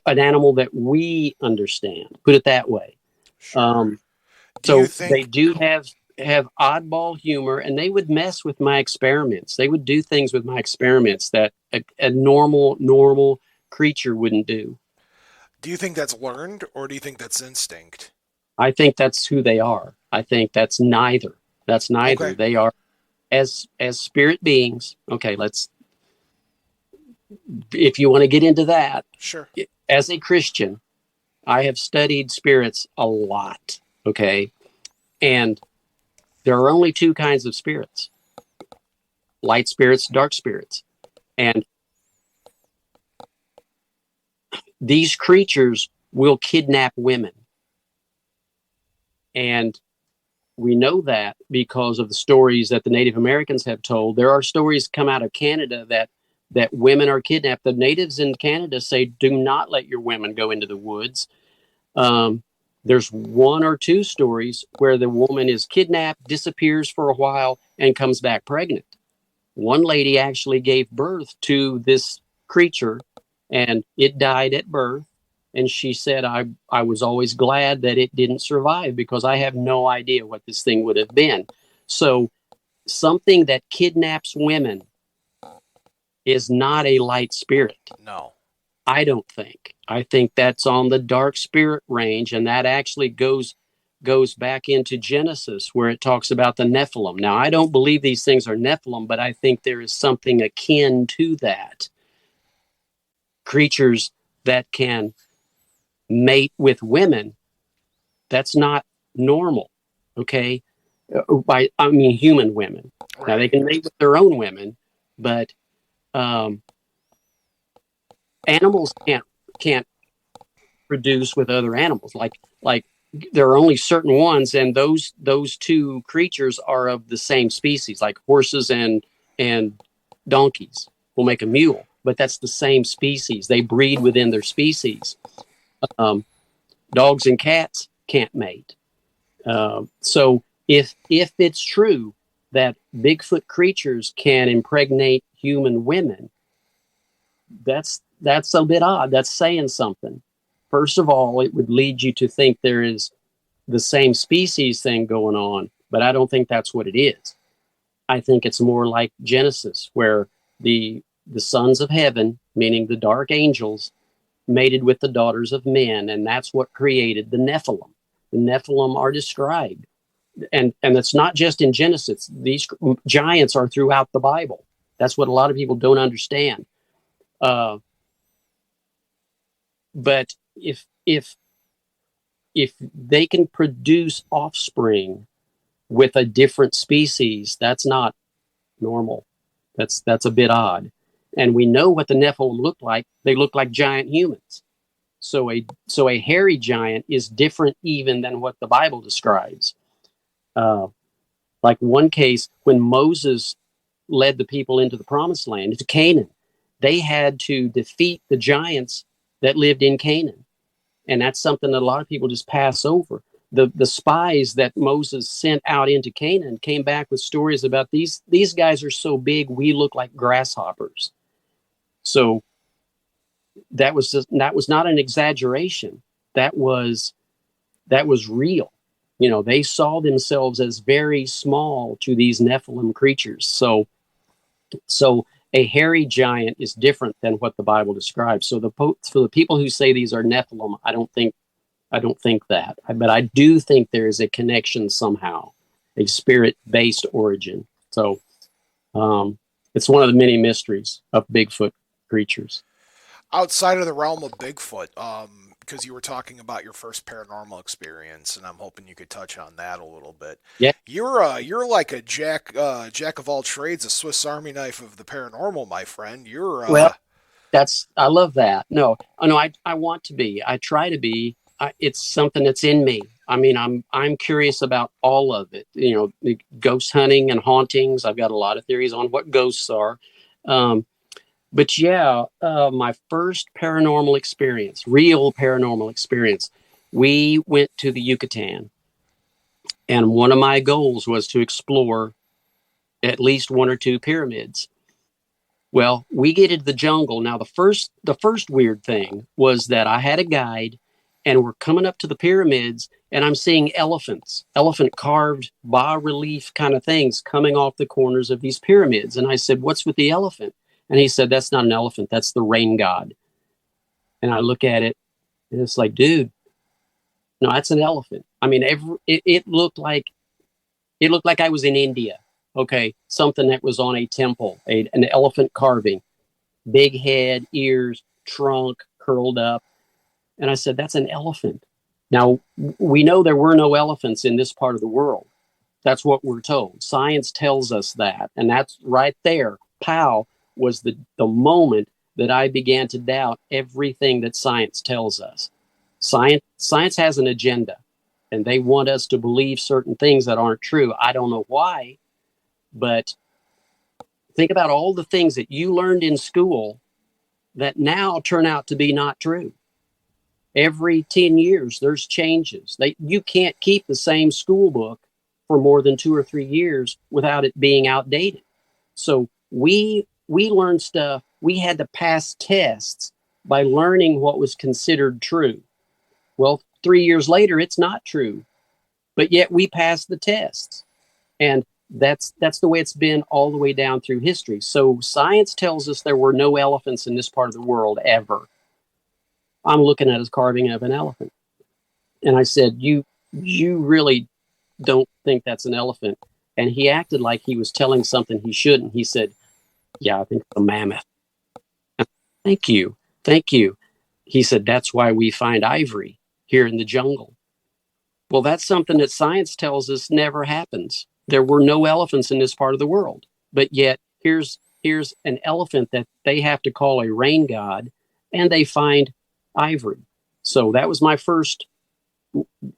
animal that we understand. Put it that way. Sure. Do So you think they do have oddball humor, and they would mess with my experiments. They would do things with my experiments that a normal creature wouldn't do. Do you think that's learned, or do you think that's instinct? I think that's who they are. I think that's neither. That's neither. Okay. They are as spirit beings. Okay, if you want to get into that, Sure. as a Christian, I have studied spirits a lot. Okay. And there are only two kinds of spirits: light spirits, dark spirits. And these creatures will kidnap women. And we know that because of the stories that the Native Americans have told. There are stories come out of Canada that women are kidnapped. The natives in Canada say, do not let your women go into the woods. There's one or two stories where the woman is kidnapped, disappears for a while, and comes back pregnant. One lady actually gave birth to this creature, and it died at birth. And she said, I was always glad that it didn't survive because I have no idea what this thing would have been. So something that kidnaps women is not a light spirit. No. I don't think. I think that's on the dark spirit range, and that actually goes back into Genesis, where it talks about the Nephilim. Now, I don't believe these things are Nephilim, but I think there is something akin to that. Creatures that can mate with women, that's not normal, okay? I mean human women. Right. Now, they can mate with their own women, but animals can't produce with other animals. Like there are only certain ones, and those two creatures are of the same species. Like horses and donkeys will make a mule, but that's the same species. They breed within their species. Dogs and cats can't mate. So if it's true that Bigfoot creatures can impregnate human women, that's a bit odd. That's saying something. First of all, it would lead you to think there is the same species thing going on, but I don't think that's what it is. I think it's more like Genesis, where the sons of heaven, meaning the dark angels, mated with the daughters of men, and that's what created the Nephilim. The Nephilim are described, and it's not just in Genesis. These giants are throughout the Bible. That's what a lot of people don't understand. But if they can produce offspring with a different species, that's not normal. That's a bit odd. And we know what the Nephilim look like. They look like giant humans. So a hairy giant is different even than what the Bible describes. Like one case, when Moses led the people into the promised land, into Canaan, they had to defeat the giants that lived in Canaan. And that's something that a lot of people just pass over. The spies that Moses sent out into Canaan came back with stories about these guys are so big, we look like grasshoppers. So that was not an exaggeration. That was real. You know, they saw themselves as very small to these Nephilim creatures. So a hairy giant is different than what the Bible describes. So for the people who say these are Nephilim, I don't think that. But I do think there is a connection somehow, a spirit-based origin. So it's one of the many mysteries of Bigfoot creatures. Outside of the realm of Bigfoot, because you were talking about your first paranormal experience, and I'm hoping you could touch on that a little bit. Yeah, you're like a jack of all trades, a Swiss Army knife of the paranormal, my friend. Well, I love that. No, I want to be. I try to be. It's something that's in me. I mean, I'm curious about all of it. You know, the ghost hunting and hauntings. I've got a lot of theories on what ghosts are. But yeah, my first paranormal experience, real paranormal experience, we went to the Yucatan. And one of my goals was to explore at least one or two pyramids. Well, we get into the jungle. Now, the first weird thing was that I had a guide, and we're coming up to the pyramids, and I'm seeing elephant carved bas relief kind of things coming off the corners of these pyramids. And I said, "What's with the elephant?" And he said, "That's not an elephant. That's the rain god." And I look at it, and it's like, dude, no, that's an elephant. I mean, it looked like I was in India. Okay, something that was on a temple, an elephant carving, big head, ears, trunk curled up. And I said, that's an elephant. Now, we know there were no elephants in this part of the world. That's what we're told. Science tells us that. And that's right there. Pow was the moment that I began to doubt everything that science tells us. Science has an agenda, and they want us to believe certain things that aren't true. I don't know why, but think about all the things that you learned in school that now turn out to be not true. Every 10 years, there's changes. You can't keep the same school book for more than 2 or 3 years without it being outdated. So we learned stuff. We had to pass tests by learning what was considered true. Well, 3 years later, it's not true, but yet we passed the tests. And that's the way it's been all the way down through history. So science tells us there were no elephants in this part of the world ever. I'm looking at his carving of an elephant. And I said, you really don't think that's an elephant? And he acted like he was telling something he shouldn't. He said, yeah, I think it's a mammoth. Thank you. He said, that's why we find ivory here in the jungle. Well, that's something that science tells us never happens. There were no elephants in this part of the world. But yet, here's an elephant that they have to call a rain god, and they find ivory. So that was my first,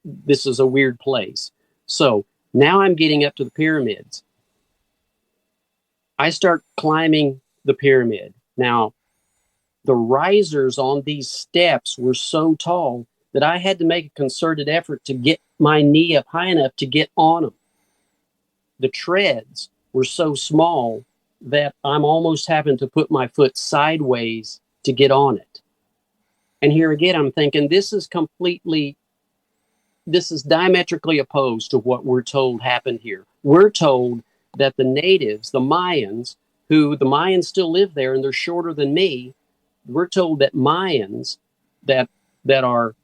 this is a weird place. So now I'm getting up to the pyramids. I start climbing the pyramid. Now, the risers on these steps were so tall that I had to make a concerted effort to get my knee up high enough to get on them. The treads were so small that I'm almost having to put my foot sideways to get on it. And here again, I'm thinking this is diametrically opposed to what we're told happened here. We're told that the natives, the Mayans still live there and they're shorter than me. We're told that Mayans that are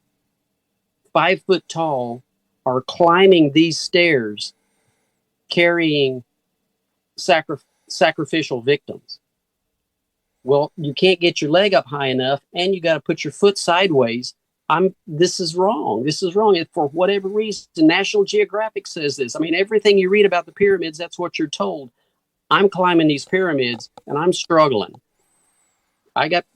5 foot tall are climbing these stairs carrying sacrificial victims. Well, you can't get your leg up high enough and you got to put your foot sideways. This is wrong. For whatever reason, National Geographic says this. I mean, everything you read about the pyramids, that's what you're told. I'm climbing these pyramids and I'm struggling. I got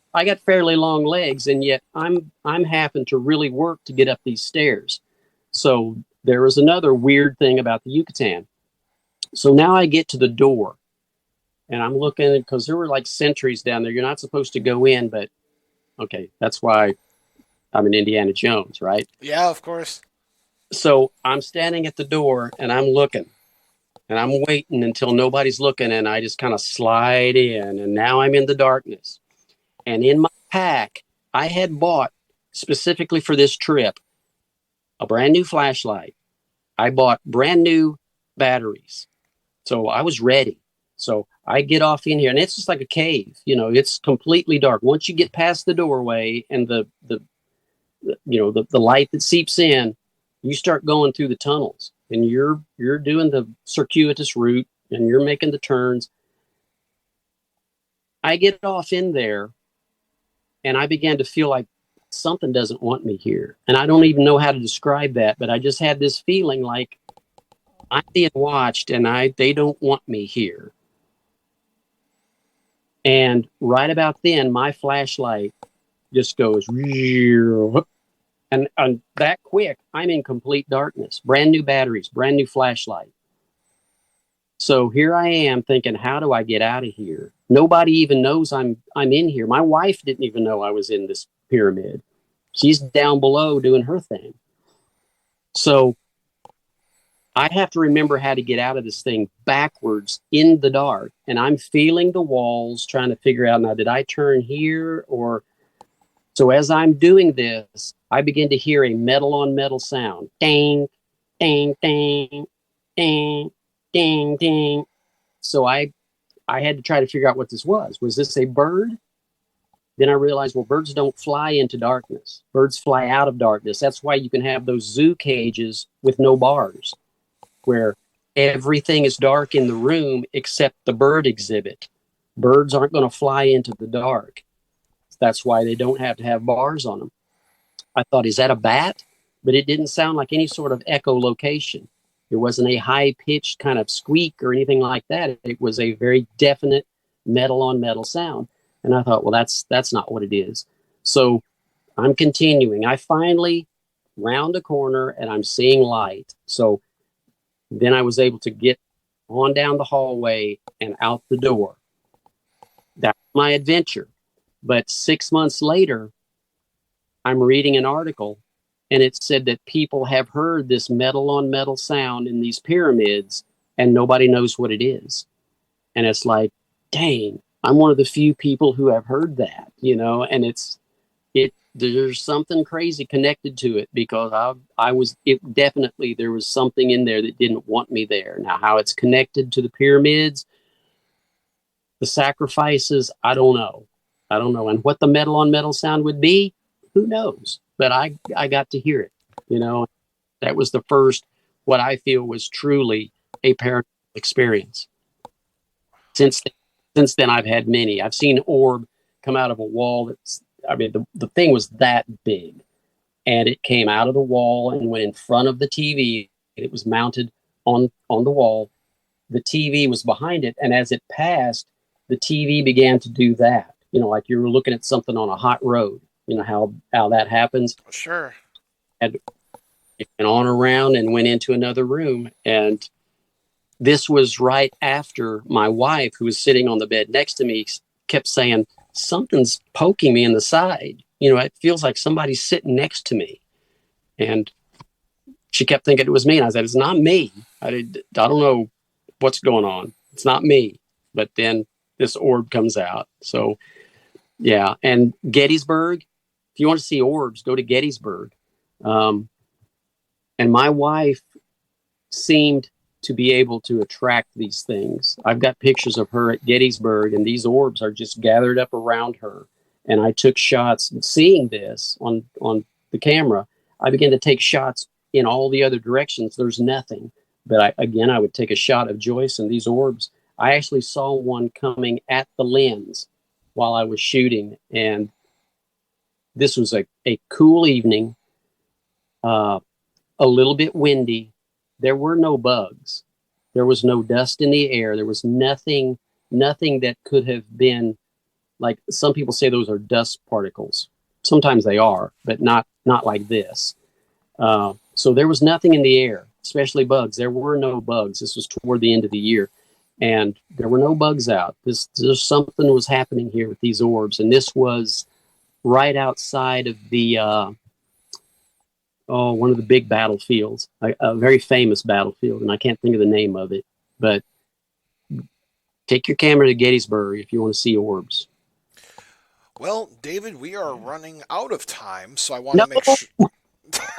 fairly long legs, and yet I'm having to really work to get up these stairs. So there was another weird thing about the Yucatan. So now I get to the door, and I'm looking because there were like sentries down there. You're not supposed to go in, but okay, that's why I'm an Indiana Jones, right? Yeah, of course. So I'm standing at the door, and I'm looking, and I'm waiting until nobody's looking, and I just kind of slide in, and now I'm in the darkness. And in my pack, I had bought specifically for this trip a brand new flashlight. I bought brand new batteries. So I was ready. So I get off in here, and it's just like a cave. You know, it's completely dark. Once you get past the doorway and the light that seeps in, you start going through the tunnels, and you're doing the circuitous route, and you're making the turns. I get off in there, and I began to feel like something doesn't want me here. And I don't even know how to describe that, but I just had this feeling like I'm being watched and they don't want me here. And right about then, my flashlight just goes, and that quick, I'm in complete darkness. Brand new batteries, brand new flashlight. So here I am thinking, how do I get out of here? Nobody even knows I'm in here. My wife didn't even know I was in this pyramid. She's down below doing her thing. So I have to remember how to get out of this thing backwards in the dark. And I'm feeling the walls, trying to figure out, now, did I turn here? Or so as I'm doing this, I begin to hear a metal on metal sound. Ding, ding, ding, ding, ding, ding. So I had to try to figure out what this was. Was this a bird? Then I realized, well, birds don't fly into darkness. Birds fly out of darkness. That's why you can have those zoo cages with no bars, where everything is dark in the room except the bird exhibit. Birds aren't going to fly into the dark. That's why they don't have to have bars on them. I thought, is that a bat? But it didn't sound like any sort of echolocation. It wasn't a high-pitched kind of squeak or anything like that. It was a very definite metal-on-metal sound. And I thought, well, that's not what it is. So I'm continuing. I finally round a corner, and I'm seeing light. So then I was able to get on down the hallway and out the door. That's my adventure. But 6 months later, I'm reading an article, and it said that people have heard this metal-on-metal sound in these pyramids, and nobody knows what it is. And it's like, dang, I'm one of the few people who have heard that, and there's something crazy connected to it, because there was something in there that didn't want me there. Now, how it's connected to the pyramids, the sacrifices, I don't know. And what the metal on metal sound would be, who knows? But I got to hear it, That was the first, what I feel was truly a paranormal experience. Since then, I've had many. I've seen an orb come out of a wall the thing was that big, and it came out of the wall and went in front of the TV. It was mounted on the wall. The TV was behind it, and as it passed, the TV began to do that. Like you were looking at something on a hot road. How that happens. Sure. And it went on around and went into another room. And this was right after my wife, who was sitting on the bed next to me, kept saying, something's poking me in the side. It feels like somebody's sitting next to me. And she kept thinking it was me. And I said, it's not me. I don't know what's going on. It's not me. But then this orb comes out. So, yeah. And Gettysburg, if you want to see orbs, go to Gettysburg. And my wife seemed to be able to attract these things. I've got pictures of her at Gettysburg, and these orbs are just gathered up around her. And I took shots. Seeing this on the camera, I began to take shots in all the other directions. There's nothing. But I would take a shot of Joyce and these orbs. I actually saw one coming at the lens while I was shooting. And this was a cool evening, a little bit windy. There were no bugs. There was no dust in the air. There was nothing that could have been, like some people say those are dust particles. Sometimes they are, but not like this. So there was nothing in the air, especially bugs. There were no bugs. This was toward the end of the year, and there were no bugs out. There's something was happening here with these orbs, and this was right outside of the one of the big battlefields, a very famous battlefield, and I can't think of the name of it. But take your camera to Gettysburg if you want to see orbs. Well, David, we are running out of time, so I want to make sure.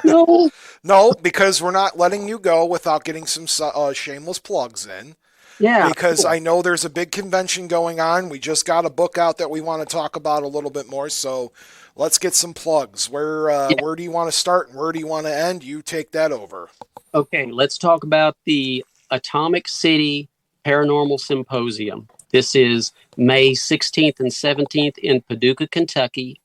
No. No, because we're not letting you go without getting some shameless plugs in. Yeah. Because I know there's a big convention going on. We just got a book out that we want to talk about a little bit more. So let's get some plugs. Where do you want to start and where do you want to end? You take that over. Okay, let's talk about the Atomic City Paranormal Symposium. This is May 16th and 17th in Paducah, Kentucky.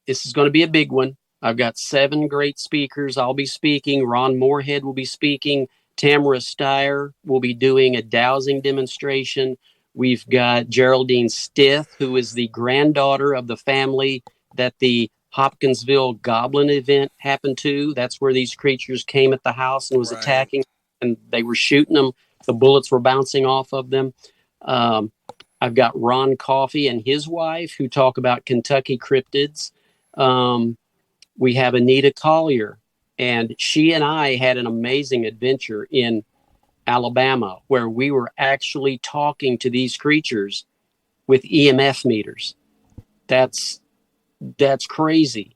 This is going to be a big one. I've got 7 great speakers. I'll be speaking. Ron Moorhead will be speaking. Tamara Steyer will be doing a dowsing demonstration. We've got Geraldine Stith, who is the granddaughter of the family that the Hopkinsville Goblin event happened to. That's where these creatures came at the house and was attacking, and they were shooting them. The bullets were bouncing off of them. I've got Ron Coffey and his wife who talk about Kentucky cryptids. We have Anita Collier And she and I had an amazing adventure in Alabama where we were actually talking to these creatures with EMF meters. That's crazy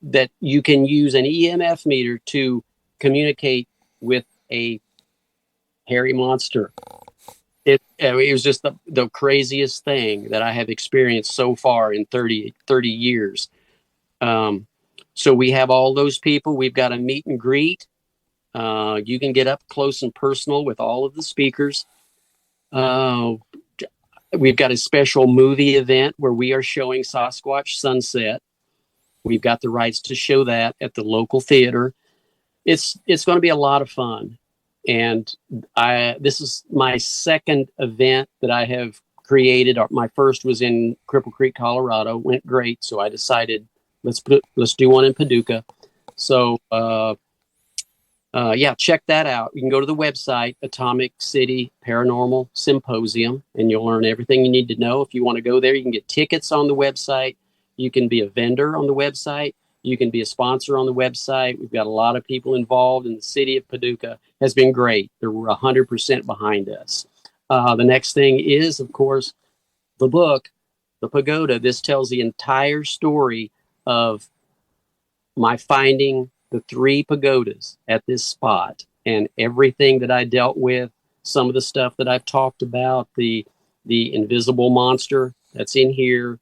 that you can use an EMF meter to communicate with a hairy monster. It was just the craziest thing that I have experienced so far in 30 years. So we have all those people. We've got a meet and greet. You can get up close and personal with all of the speakers. We've got a special movie event where we are showing Sasquatch Sunset. We've got the rights to show that at the local theater. It's going to be a lot of fun. And this is my second event that I have created. My first was in Cripple Creek, Colorado. Went great, so I decided let's do one in Paducah. So check that out. You can go to the website, Atomic City Paranormal Symposium, and you'll learn everything you need to know. If you want to go there, you can get tickets on the website. You can be a vendor on the website. You can be a sponsor on the website. We've got a lot of people involved, and the city of Paducah has been great. They're 100% behind us. The next thing is, of course, the book, The Pagoda. This tells the entire story of my finding the 3 pagodas at this spot and everything that I dealt with, some of the stuff that I've talked about, the invisible monster that's in here.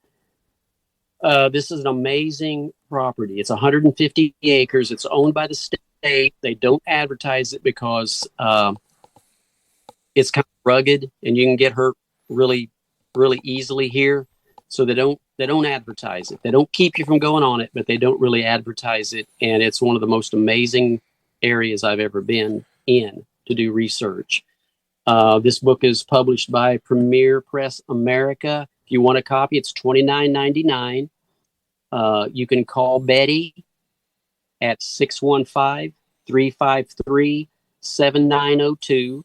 This is an amazing property. It's 150 acres. It's owned by the state. They don't advertise it because it's kind of rugged and you can get hurt really, really easily here. So they don't advertise it. They don't keep you from going on it, but they don't really advertise it. And it's one of the most amazing areas I've ever been in to do research. This book is published by Premier Press America. If you want a copy, it's $29.99. You can call Betty at 615-353-7902.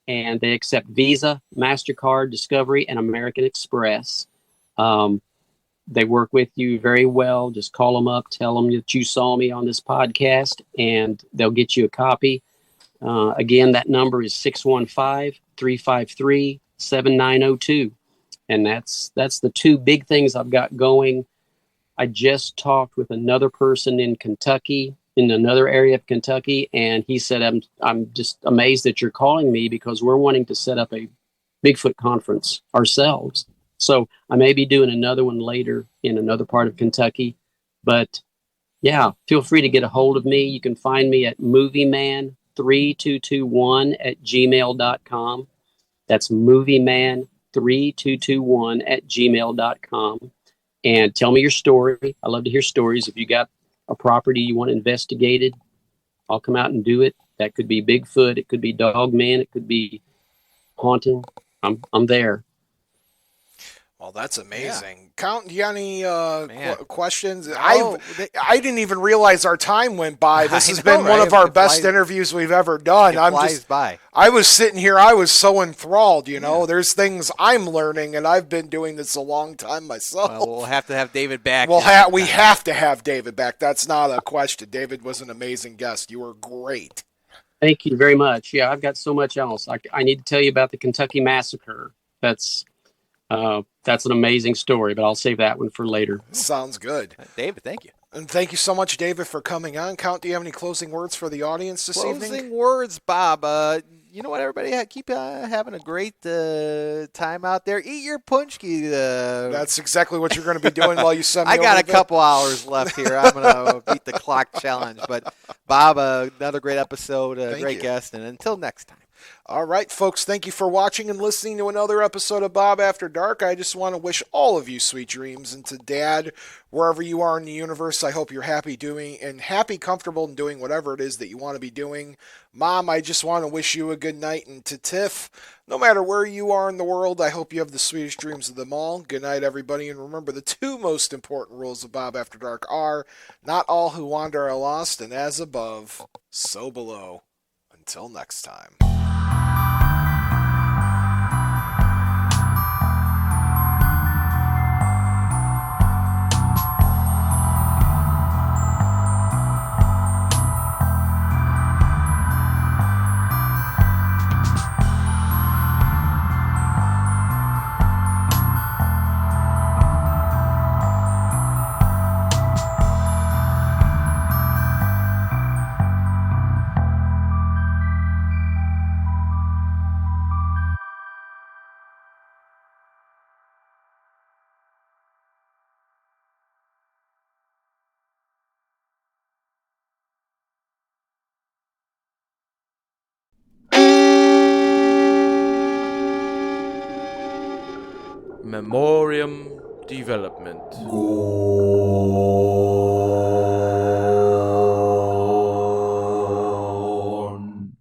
And they accept Visa, MasterCard, Discovery, and American Express. They work with you very well. Just call them up, tell them that you saw me on this podcast, and they'll get you a copy. Again, that number is 615-353-7902. And that's the 2 big things I've got going. I just talked with another person in Kentucky, in another area of Kentucky, and he said, I'm just amazed that you're calling me because we're wanting to set up a Bigfoot conference ourselves. So I may be doing another one later in another part of Kentucky. But yeah, feel free to get a hold of me. You can find me at movieman3221@gmail.com. That's movieman3221@gmail.com. And tell me your story. I love to hear stories. If you got a property you want investigated, I'll come out and do it. That could be Bigfoot. It could be Dogman. It could be haunting. I'm there. Well, that's amazing. Count, do you have any questions? No, I didn't even realize our time went by. This has know, been one right? of our It best flies- interviews we've ever done. It flies by. I was sitting here, I was so enthralled, you know. There's things I'm learning, and I've been doing this a long time myself. Well, we'll have to have David back. We have to have David back. That's not a question. David was an amazing guest. You were great. Thank you very much. Yeah, I've got so much else. I need to tell you about the Kentucky Massacre. That's an amazing story, but I'll save that one for later. Sounds good. David, thank you. And thank you so much, David, for coming on. Count, do you have any closing words for the audience this evening? Closing words, Bob. You know what, everybody? Keep having a great time out there. Eat your punchki. That's exactly what you're going to be doing while you send me I got over a couple hours left here. I'm going to beat the clock challenge. But, Bob, another great episode, great guest. And until next time. All right, folks, thank you for watching and listening to another episode of Bob After Dark. I just want to wish all of you sweet dreams, and to Dad, wherever you are in the universe, I hope you're happy, comfortable, and doing whatever it is that you want to be doing. Mom, I just want to wish you a good night, and to Tiff, no matter where you are in the world, I hope you have the sweetest dreams of them all. Good night, everybody, and remember the 2 most important rules of Bob After Dark are, not all who wander are lost, and as above, so below. Until next time. Memoriam Development.